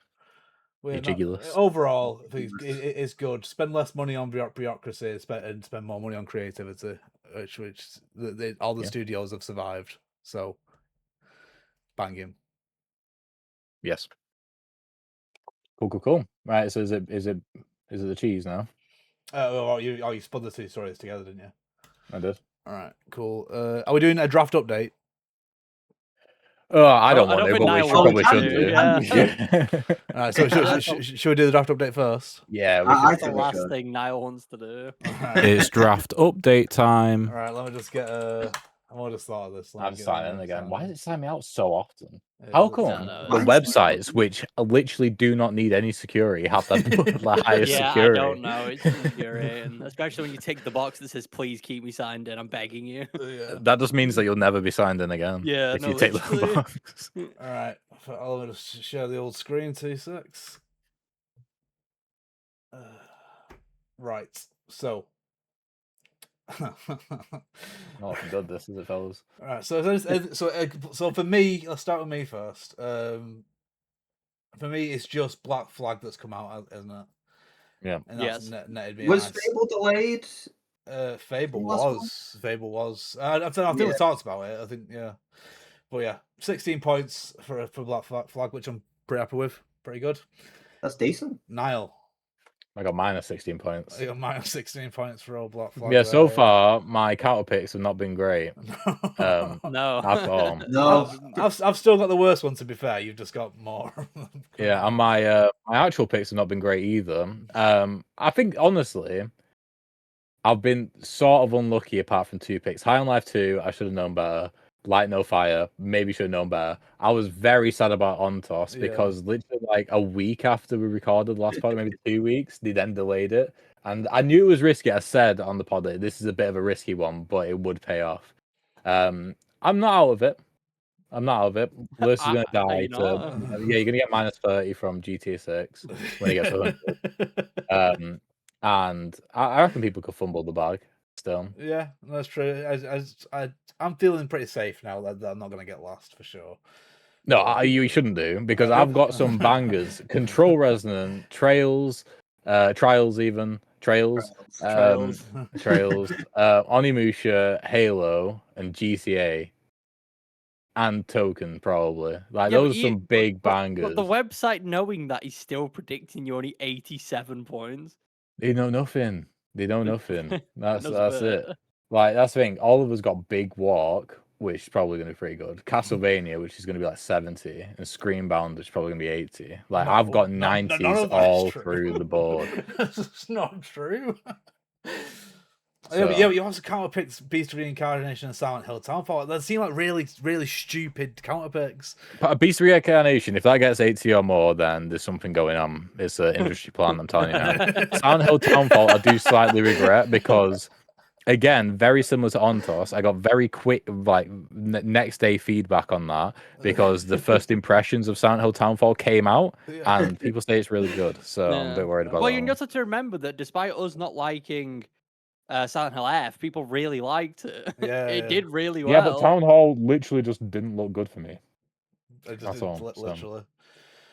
Jiggyless. Overall, I think it's good. Spend less money on bureaucracy and spend more money on creativity, which all the studios have survived. So, bang him. Yes. Cool. Right. So is it the cheese now? You spun the two stories together, didn't you? I did. All right. Cool. Are we doing a draft update? Oh, I don't want to, but we probably should do. Yeah. All right. So should we do the draft update first? Yeah. That's the last thing Niall wants to do. Right. It's draft update time. All right. Let me just get I want to start this. I'm signing again. Why does it sign me out so often? How come the websites, which literally do not need any security, have the highest security? I don't know. It's infuriating, especially when you tick the box that says "Please keep me signed in." I'm begging you. That just means that you'll never be signed in again. Yeah, if you tick the box. All right. I'll just share the old screen. 2 secs. Right. So. Not looking good, this is it, fellas. All right, so for me, let's start with me first. For me, it's just Black Flag that's come out, isn't it? Yeah. And that's netted me Was nice. Fable delayed? Fable Last one? was. Fable was. I think we talked about it. I think, yeah. But yeah, 16 points for Black Flag, which I'm pretty happy with. Pretty good. That's decent. Niall. I got minus 16 points. I got minus 16 points for old Black Flag. Yeah, so far my counter picks have not been great. No, at all. No. I've still got the worst one. To be fair, you've just got more. Yeah, and my actual picks have not been great either. I think honestly, I've been sort of unlucky apart from 2 picks. High on Life 2, I should have known better. Light No Fire, maybe should have known better. I was very sad about Ontos because literally like a week after we recorded the last pod, maybe 2 weeks, they then delayed it. And I knew it was risky. I said on the pod that this is a bit of a risky one, but it would pay off. I'm not out of it. Lewis is going to die. You're not? Yeah, you're going to get minus 30 from GTA 6 when he gets 100. And I reckon people could fumble the bag still. Yeah, that's true. I'm feeling pretty safe now that I'm not going to get lost for sure. No, you shouldn't do, because I've got some bangers. Control Resonant, Trails, Trials, Onimusha, Halo, and GTA. And Token, probably. Like, Yeah, those are some big bangers. But the website knowing that he's still predicting you only 87 points. They know nothing. That's Knows it. Like, that's the thing. All of us got Big Walk, which is probably going to be pretty good. Castlevania, which is going to be like 70. And Screenbound, which is probably going to be 80. Like, I've got 90s all through the board. That's not true. So, yeah, but you also counter picked Beast Reincarnation and Silent Hill Townfall. That seem like really, really stupid counter picks. But Beast Reincarnation, if that gets 80 or more, then there's something going on. It's an industry plan, I'm telling you now. Silent Hill Townfall, I do slightly regret because, again, very similar to Ontos, I got very quick, like, next day feedback on that because the first impressions of Silent Hill Townfall came out and people say it's really good. So I'm a bit worried about that. Well, you just have to remember that despite us not liking Silent Hill F, people really liked it. Yeah, it did really well. Yeah, but Town Hall literally just didn't look good for me. That's all. Literally.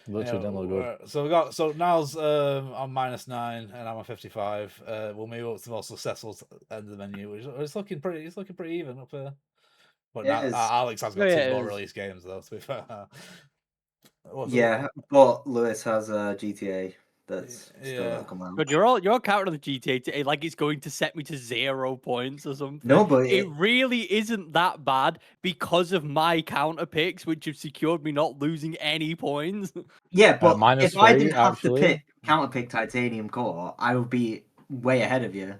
Literally didn't look good. So Niall's on -9 and I'm on 55. We'll move up to the most successful end of the menu, which is looking pretty. It's looking pretty even up here. But now, Alex has got 2 more release games though. To be fair. But Lewis has GTA. That's still not come out. But you're counting on the GTA like it's going to set me to 0 points or something. No, but it really isn't that bad because of my counter picks, which have secured me not losing any points. Yeah, but if I didn't -3, have actually. to counter pick Titanium Core, I would be way ahead of you.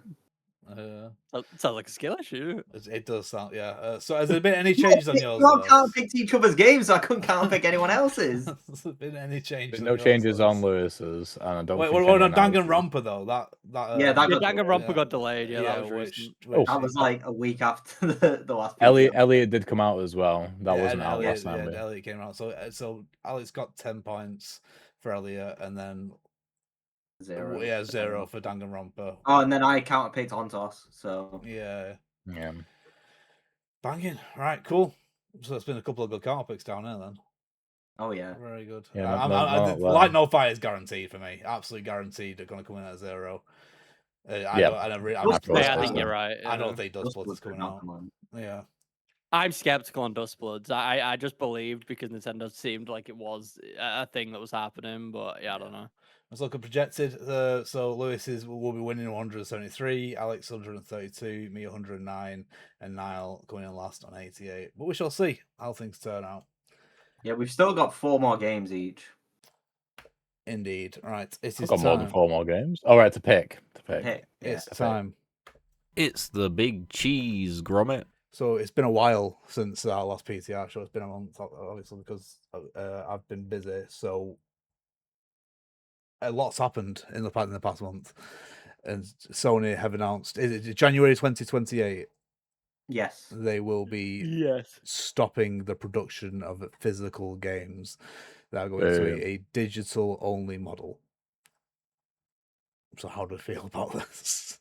Sounds like a skill issue. It does sound, yeah. So has there been any changes on yours? You all can't pick each other's games, so I couldn't counter pick anyone else's. Has there been any changes? There's no changes on Lewis's, and I don't. Wait, think on anyone Danganronpa though? That Danganronpa got delayed. Yeah, that was recent. That was like a week after the last. Elliot did come out as well. That wasn't out last time. Yeah, Elliot came out. So Alex got 10 points for Elliot, and then 0. Yeah, 0 for Danganronpa. Oh, and then I counter picked Ontos. So yeah. Banging. Right, cool. So it's been a couple of good counter picks down there then. Oh yeah, very good. Yeah, Light No Fire is guaranteed for me. Absolutely guaranteed. They're going to come in at 0. I think you're right. I don't think Dustblood is coming out. Yeah. I'm skeptical on Dustbloods. I just believed because Nintendo seemed like it was a thing that was happening, but yeah, I don't know. Let's look at projected. So Lewis will be winning 173, Alex 132, me 109, and Niall coming in last on 88. But we shall see how things turn out. Yeah, we've still got 4 more games each. Indeed. Right. It is I've got time. more than 4 more games. All right, to pick. It's time. It's the big cheese grommet. So it's been a while since our last PTR show. It's been a month, obviously, because I've been busy. So a lot's happened in the past month, and Sony have announced, is it January 2028? Yes, they will be stopping the production of physical games. They are going to be a digital only model. So how do you feel about this?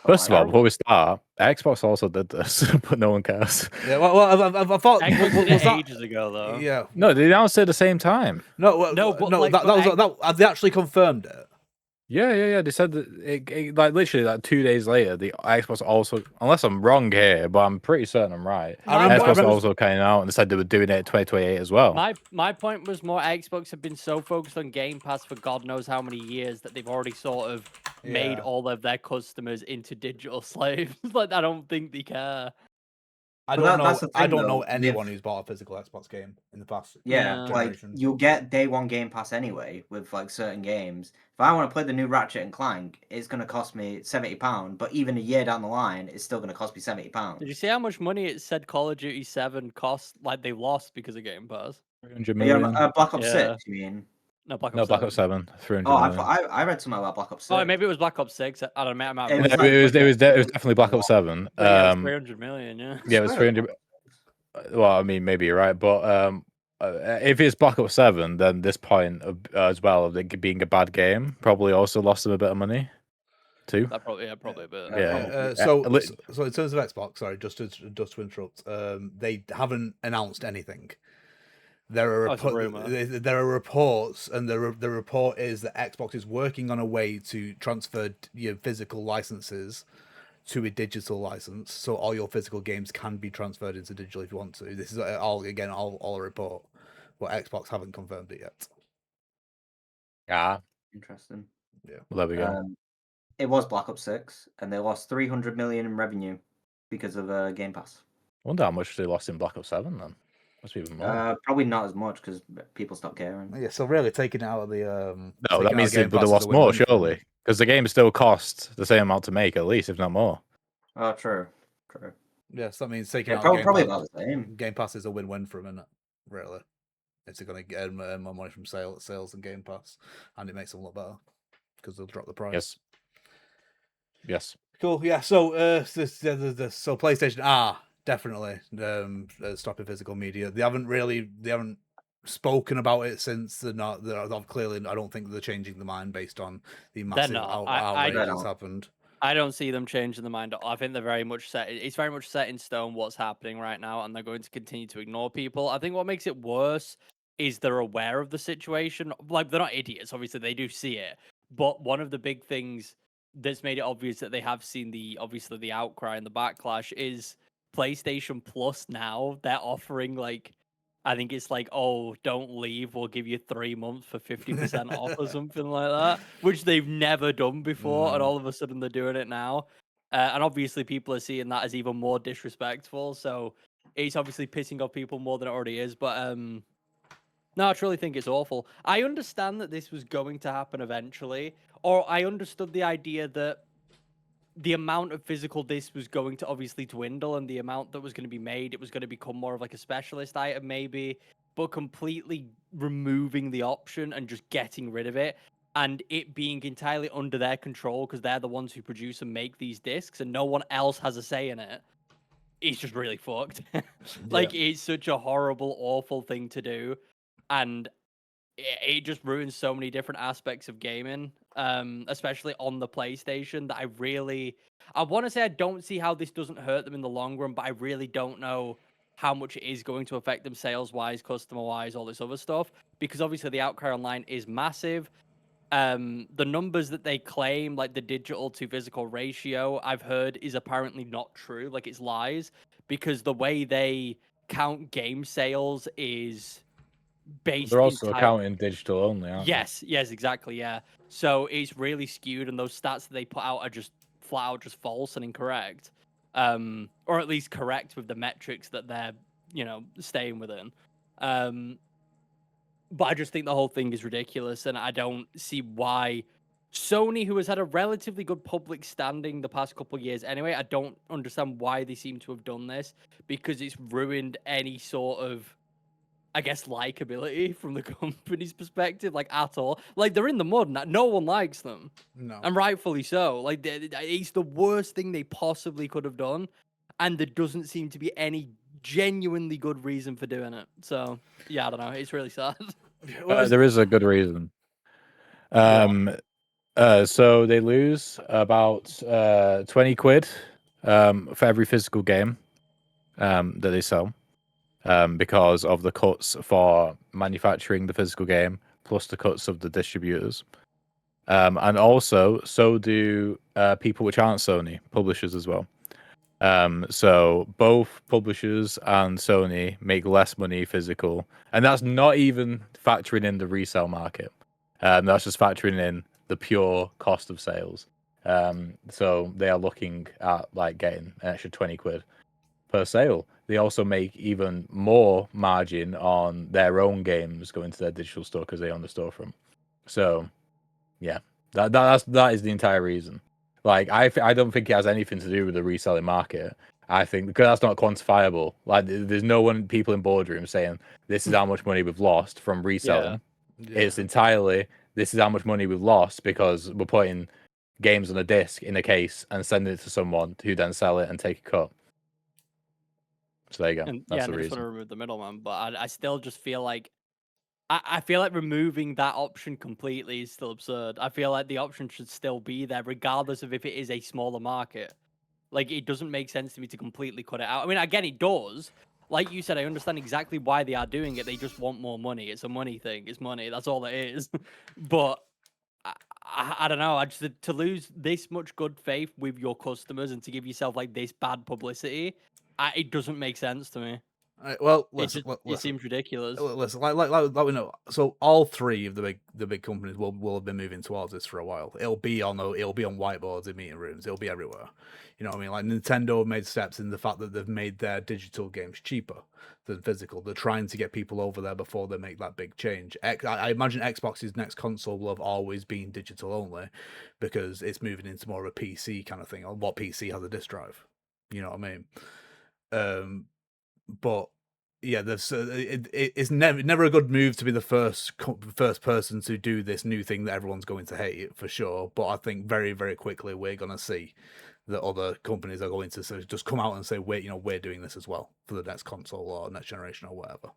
First of all, before we start, Xbox also did this, but no one cares. Yeah, well I thought Xbox did it ages ago, though. Yeah, no, they announced it at the same time. No, that was they actually confirmed it. Yeah. They said that like literally like 2 days later, the Xbox also, unless I'm wrong here, but I'm pretty certain I'm right. Xbox also came out and they said they were doing it in 2028 as well. My point was more Xbox have been so focused on Game Pass for God knows how many years that they've already sort of made all of their customers into digital slaves. Like I don't think they care. I don't know anyone who's bought a physical Xbox game in the past generation. Like you'll get day one Game Pass anyway with like certain games. If I want to play the new Ratchet and Clank, it's going to cost me £70. But even a year down the line, it's still going to cost me £70. Did you see how much money it said Call of Duty 7 cost? Like they lost because of Game Pass. 300 million. Black Ops 6, you mean? No, Black Ops. No, Black Ops 7. 300 Oh, million. I read something about Black Ops 6. Oh, maybe it was Black Ops 6. I don't know. It was definitely Black Ops 7. Yeah, it was 300 million. Yeah. Yeah, it was 300. Well, I mean, maybe you're right, but if it's Black Ops 7, then this point as well of it being a bad game probably also lost them a bit of money too. That probably a bit. Yeah. So in terms of Xbox, sorry, just to interrupt, they haven't announced anything. There are reports, and the report is that Xbox is working on a way to transfer physical licenses to a digital license, so all your physical games can be transferred into digital if you want to. This is all a report, but Xbox haven't confirmed it yet. Yeah, interesting. Yeah, well, there we go. It was Black Ops 6, and they lost 300 million in revenue because of Game Pass. I wonder how much they lost in Black Ops 7 then. Must be even more. Probably not as much because people stopped caring. Yeah, so really taking it out of the no, that means they would have lost more, surely, because the game still costs the same amount to make, at least, if not more. Oh, true. Yes, that means taking out probably about the same. Game Pass is a win-win for them, isn't it? Really, it's going to get more money from sales and Game Pass, and it makes them look better because they'll drop the price. Yes. Cool. Yeah. So, so PlayStation definitely stopping physical media. They haven't spoken about it since they're clearly. I don't think they're changing the mind based on the massive outrage that's happened. I don't see them changing the mind. I think they're very much set. It's very much set in stone what's happening right now, and they're going to continue to ignore people. I think what makes it worse is they're aware of the situation. Like they're not idiots. Obviously, they do see it. But one of the big things that's made it obvious that they have seen the outcry and the backlash is PlayStation Plus. Now they're offering like, I think it's like, oh, don't leave, we'll give you 3 months for 50% off or something like that, which they've never done before, and all of a sudden they're doing it now. And obviously people are seeing that as even more disrespectful, so it's obviously pissing off people more than it already is. But no, I truly think it's awful. I understand that this was going to happen eventually, or I understood the idea that the amount of physical disc was going to obviously dwindle, and the amount that was going to be made, it was going to become more of like a specialist item maybe, but completely removing the option and just getting rid of it, and it being entirely under their control because they're the ones who produce and make these discs and no one else has a say in it. It's just really fucked. Like, it's such a horrible, awful thing to do, and it just ruins so many different aspects of gaming, especially on the PlayStation, that I want to say I don't see how this doesn't hurt them in the long run, but I really don't know how much it is going to affect them sales-wise, customer-wise, all this other stuff, because obviously the outcry online is massive. The numbers that they claim, like the digital to physical ratio, I've heard is apparently not true, like it's lies, because the way they count game sales is based. They're also counting digital only, aren't yes, exactly, yeah. So it's really skewed, and those stats that they put out are just flat out just false and incorrect, or at least correct with the metrics that they're staying within. But I just think the whole thing is ridiculous, and I don't see why Sony, who has had a relatively good public standing the past couple of years anyway, I don't understand why they seem to have done this, because it's ruined any sort of, I guess, likability from the company's perspective, like, at all. Like, they're in the mud, and no one likes them. No. And rightfully so. Like, it's the worst thing they possibly could have done, and there doesn't seem to be any genuinely good reason for doing it. So, yeah, I don't know. It's really sad. There is a good reason. So they lose about 20 quid for every physical game that they sell. Because of the cuts for manufacturing the physical game, plus the cuts of the distributors. And also, so do people which aren't Sony, publishers as well. So both publishers and Sony make less money physical, and that's not even factoring in the resale market. That's just factoring in the pure cost of sales. So they are looking at like getting an extra 20 quid per sale. They also make even more margin on their own games going to their digital store because they own the storefront. So yeah, that is the entire reason. Like I don't think it has anything to do with the reselling market. I think because that's not quantifiable. Like there's no one people in boardrooms saying this is how much money we've lost from reselling. Yeah. It's entirely this is how much money we've lost because we're putting games on a disc in a case and sending it to someone who then sell it and take a cut. So there you go. And That's and the they just want reason. to remove the middleman, but I still just feel like I feel like removing that option completely is still absurd. I feel like the option should still be there, regardless of if it is a smaller market. Like, it doesn't make sense to me to completely cut it out. I mean, again, it does. Like you said, I understand exactly why they are doing it. They just want more money. It's a money thing. It's money. That's all it is. But I don't know. I just to lose this much good faith with your customers and to give yourself like this bad publicity, it doesn't make sense to me. Well, It listen, just it seems ridiculous. listen, like we know. So all three of the big companies will have been moving towards this for a while. It'll be on whiteboards in meeting rooms. It'll be everywhere. You know what I mean? Like Nintendo have made steps in the fact that they've made their digital games cheaper than physical. They're trying to get people over there before they make that big change. I imagine Xbox's next console will have always been digital only because it's moving into more of a PC kind of thing. Or what PC has a disk drive? You know what I mean? But yeah, it's never a good move to be the first person to do this new thing that everyone's going to hate for sure. But I think very, very quickly we're gonna see that other companies are going to just come out and say we're doing this as well for the next console or next generation or whatever.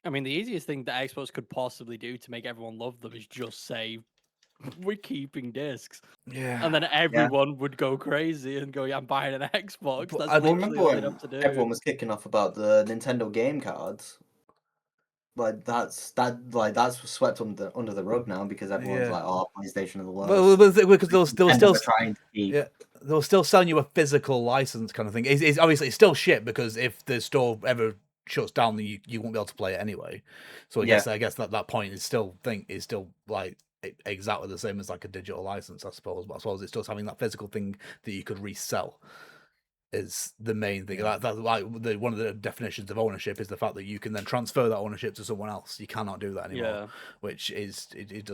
I mean, the easiest thing that Xbox could possibly do to make everyone love them is just say, we're keeping discs. Yeah. And then everyone would go crazy and go, yeah, I'm buying an Xbox. But That's I literally remember all they'd when have to do. everyone was kicking off about the Nintendo game cards. Like that's swept under the rug now because everyone's like, "Oh, PlayStation of the world." Well, because they were still trying to keep. Yeah, they were still selling you a physical license kind of thing. It's obviously it's still shit because if the store ever shuts down, then you won't be able to play it anyway. So I guess that point is still like exactly the same as like a digital license, I suppose. But I suppose it's just having that physical thing that you could resell is the main thing. That's like one of the definitions of ownership is the fact that you can then transfer that ownership to someone else. You cannot do that anymore, which is it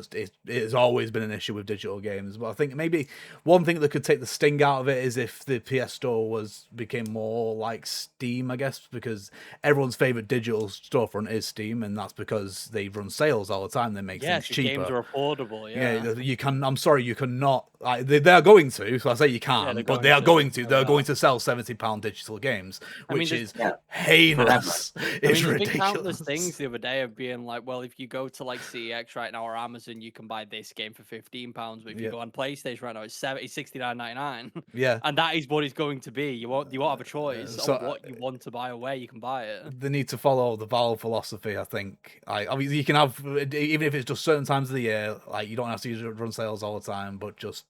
has always been an issue with digital games. But I think maybe one thing that could take the sting out of it is if the PS Store became more like Steam, I guess, because everyone's favorite digital storefront is Steam, and that's because they run sales all the time. They make things cheaper. Games are affordable. Yeah, you can. I'm sorry, you cannot. Like, they are going to. So I say you can, but they are going to. They're going to sell £70 digital games, which is heinous. It's ridiculous. Countless things the other day of being like, well, if you go to like CEX right now or Amazon, you can buy this game for £15. But if you go on PlayStation right now, it's $69.99. Yeah, and that is what it's going to be. You won't have a choice on what you want to buy or where you can buy it. They need to follow the Valve philosophy, I think. I mean, you can have even if it's just certain times of the year. Like you don't have to run sales all the time, but just.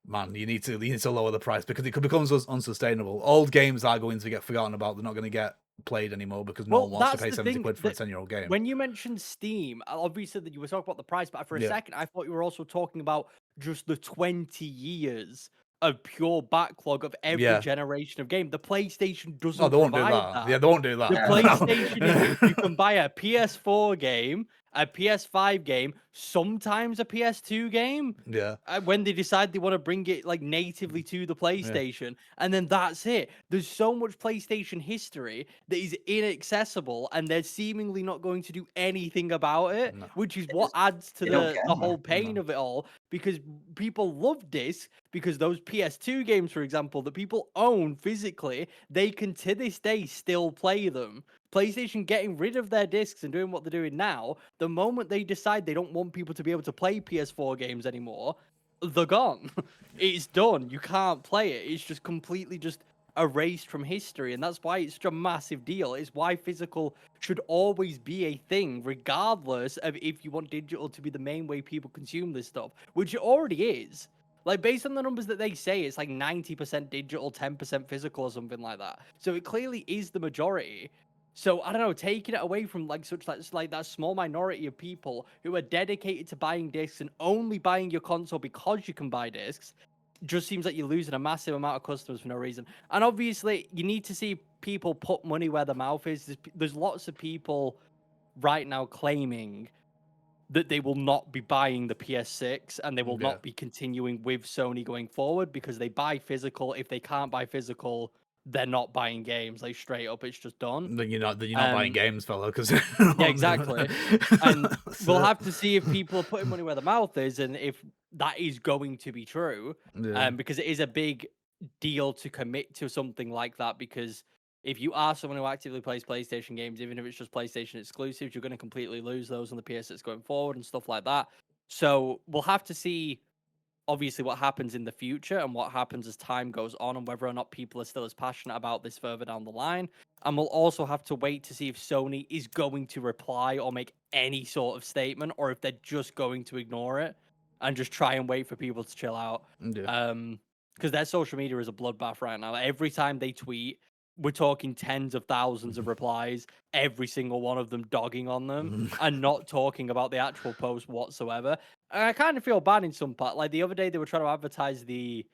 Man, you need to lower the price because it becomes unsustainable. Old games are going to get forgotten about. They're not going to get played anymore because no one wants to pay 70 quid for a 10-year-old game. When you mentioned Steam, obviously that you were talking about the price, but for a second I thought you were also talking about just the 20 years of pure backlog of every generation of game. The PlayStation doesn't. Oh, they won't do that. Yeah, they won't do that. The PlayStation, you can buy a PS4 game, a PS5 game, sometimes a PS2 game. Yeah. When they decide they want to bring it like natively to the PlayStation, and then that's it. There's so much PlayStation history that is inaccessible, and they're seemingly not going to do anything about it, which is what adds to the whole pain of it all. Because people love discs, because those PS2 games, for example, that people own physically, they can to this day still play them. PlayStation getting rid of their discs and doing what they're doing now, the moment they decide they don't want people to be able to play PS4 games anymore, they're gone. It's done. You can't play it. It's just completely just erased from history, and that's why it's such a massive deal. It's why physical should always be a thing, regardless of if you want digital to be the main way people consume this stuff, which it already is. Like, based on the numbers that they say, it's like 90% digital, 10% physical, or something like that. So it clearly is the majority. So I don't know, taking it away from like that small minority of people who are dedicated to buying discs and only buying your console because you can buy discs, just seems like you're losing a massive amount of customers for no reason. And obviously, you need to see people put money where their mouth is. There's lots of people right now claiming that they will not be buying the PS6 and they will not be continuing with Sony going forward because they buy physical. If they can't buy physical, they're not buying games. Like, straight up, it's just done. Then you're not buying games, fella. Because yeah, exactly. And we'll have to see if people are putting money where the mouth is and if that is going to be true. Because it is a big deal to commit to something like that, because if you are someone who actively plays PlayStation games, even if it's just PlayStation exclusives, you're going to completely lose those on the PS6 going forward and stuff like that. So we'll have to see, obviously, what happens in the future and what happens as time goes on, and whether or not people are still as passionate about this further down the line. And we'll also have to wait to see if Sony is going to reply or make any sort of statement, or if they're just going to ignore it and just try and wait for people to chill out. Because their social media is a bloodbath right now. Every time they tweet, we're talking tens of thousands of replies, every single one of them dogging on them and not talking about the actual post whatsoever. And I kind of feel bad in some part. Like, the other day, they were trying to advertise the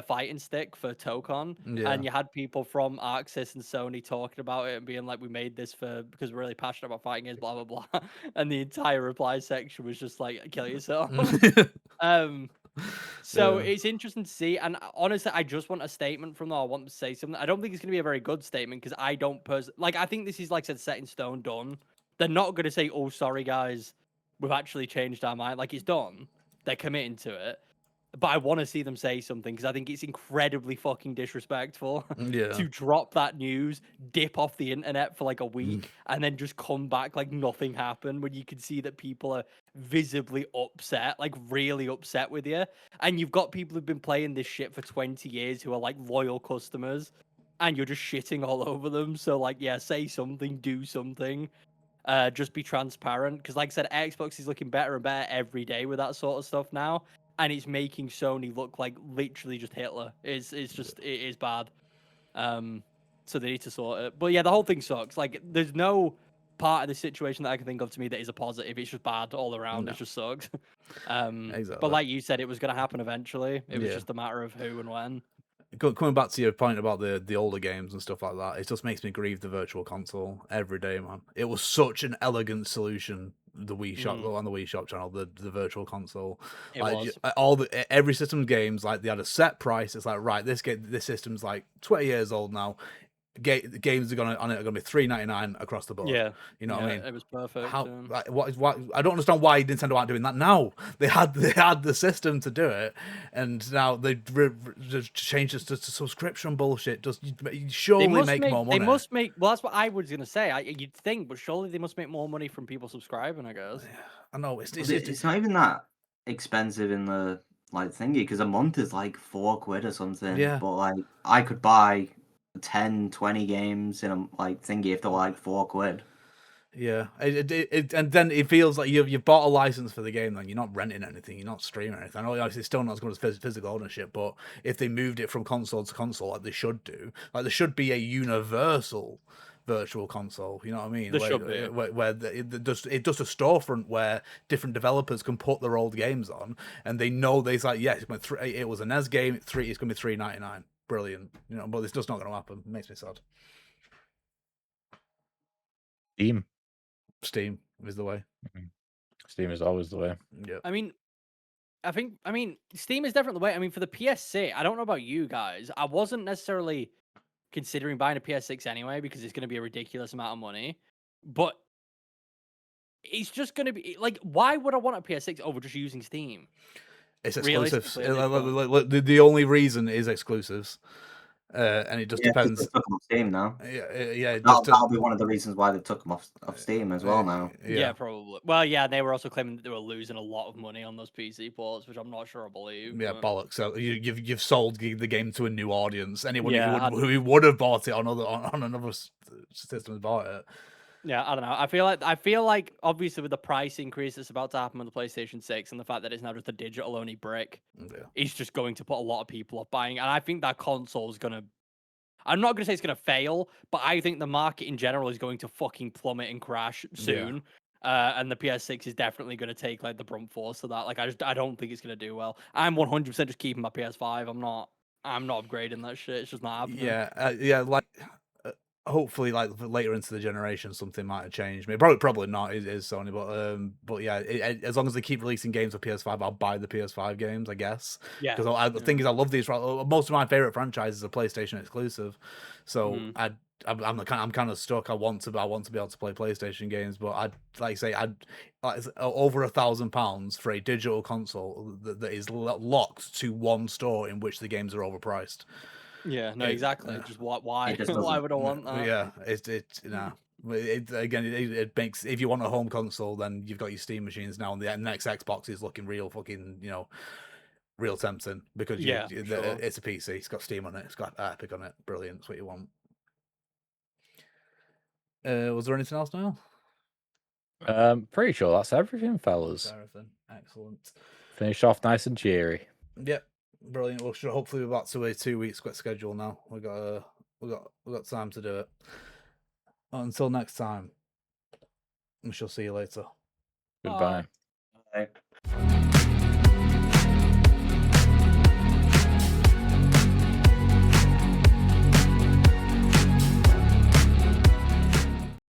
fighting stick for Tokon, and you had people from Arxis and Sony talking about it and being like, we made this because we're really passionate about fighting games, blah, blah, blah. And the entire reply section was just like, kill yourself. So it's interesting to see, and honestly, I just want a statement from them. I want them to say something. I don't think it's going to be a very good statement, because I don't personally, I think this is, like I said, set in stone, done. They're not going to say, oh, sorry, guys, we've actually changed our mind. Like, it's done. They're committing to it. But I want to see them say something, because I think it's incredibly fucking disrespectful to drop that news, dip off the internet for like a week, and then just come back like nothing happened, when you can see that people are visibly upset, like really upset with you. And you've got people who've been playing this shit for 20 years who are like loyal customers, and you're just shitting all over them. So, like, yeah, say something, do something. Just be transparent, because like I said, Xbox is looking better and better every day with that sort of stuff now. And it's making Sony look like literally just Hitler. It is bad. So they need to sort it. But yeah, the whole thing sucks. Like, there's no part of the situation that I can think of to me that is a positive. It's just bad all around. No. It just sucks. Exactly. But like you said, it was going to happen eventually. It was just a matter of who and when. Coming back to your point about the older games and stuff like that, it just makes me grieve the Virtual Console every day, man. It was such an elegant solution. The Wii Shop on the Wii Shop channel, the Virtual Console, it was. Every system games, like, they had a set price. It's like, right, this system's like 20 years old now. Games are gonna be $3.99 across the board. Yeah, you know what I mean. It was perfect. What I don't understand why Nintendo aren't doing that now. They had the system to do it, and now they just changed it to subscription bullshit. Just surely make more money. They must make. Well, that's what I was gonna say. You'd think, but surely they must make more money from people subscribing, I guess. Yeah, I know it's not even that expensive in the like thingy, because a month is like £4 or something. Yeah. But like, I could buy 10, 20 games in a like thingy if they're like £4. Yeah, and then it feels like you've bought a license for the game. Then you're not renting anything, you're not streaming anything. I know obviously it's still not as good as physical ownership, but if they moved it from console to console, like they should do, like there should be a universal Virtual Console. You know what I mean? There should be. Where it does a storefront where different developers can put their old games on, and they know it's like, yes, it was a NES game. It's going to be $3.99. Brilliant, you know, but it's just not going to happen. It makes me sad. Steam is the way. Steam is always the way. Yeah. I mean, Steam is definitely the way. I mean, for the PS6, I don't know about you guys. I wasn't necessarily considering buying a PS6 anyway, because it's going to be a ridiculous amount of money. But it's just going to be like, why would I want a PS6 over just using Steam? It's exclusives. The only reason is exclusives. And it just 'cause depends. they took them off Steam now. Yeah, it just That'll be one of the reasons why they took them off Steam as well now. Yeah, probably. Well, yeah, they were also claiming that they were losing a lot of money on those PC ports, which I'm not sure I believe. Yeah, but... bollocks. So you've sold the game to a new audience. Anyone Yeah, who would have bought it on another system has bought it. Yeah, I don't know. I feel like obviously with the price increase that's about to happen on the PlayStation 6 and the fact that it's now just a digital only brick, it's just going to put a lot of people off buying. And I think that console is gonna. I'm not gonna say it's gonna fail, but I think the market in general is going to fucking plummet and crash soon. And the PS6 is definitely going to take like the brunt force of that. Like I don't think it's going to do well. I'm 100% just keeping my PS5. I'm not upgrading that shit. It's just not happening. Yeah, like hopefully, like later into the generation, something might have changed. Maybe probably not. It is Sony, but yeah, as long as they keep releasing games for PS5, I'll buy the PS5 games, I guess. Yeah. Because the thing is, I love these. Most of my favorite franchises are PlayStation exclusive, so I'm kind of stuck. I want to be able to play PlayStation games, but I'd over £1,000 for a digital console that is locked to one store in which the games are overpriced. Yeah, no, exactly. Just why? Why would I want that? Yeah, it makes, if you want a home console, then you've got your Steam machines now, and the next Xbox is looking real fucking, real tempting because it's a PC. It's got Steam on it. It's got Epic on it. Brilliant. That's what you want. Was there anything else now? Pretty sure that's everything, fellas. Everything. Excellent. Finished off nice and cheery. Yep. Brilliant. Well, hopefully we're back to a 2-week schedule now. We got time to do it. Until next time, we shall see you later. Goodbye. Bye.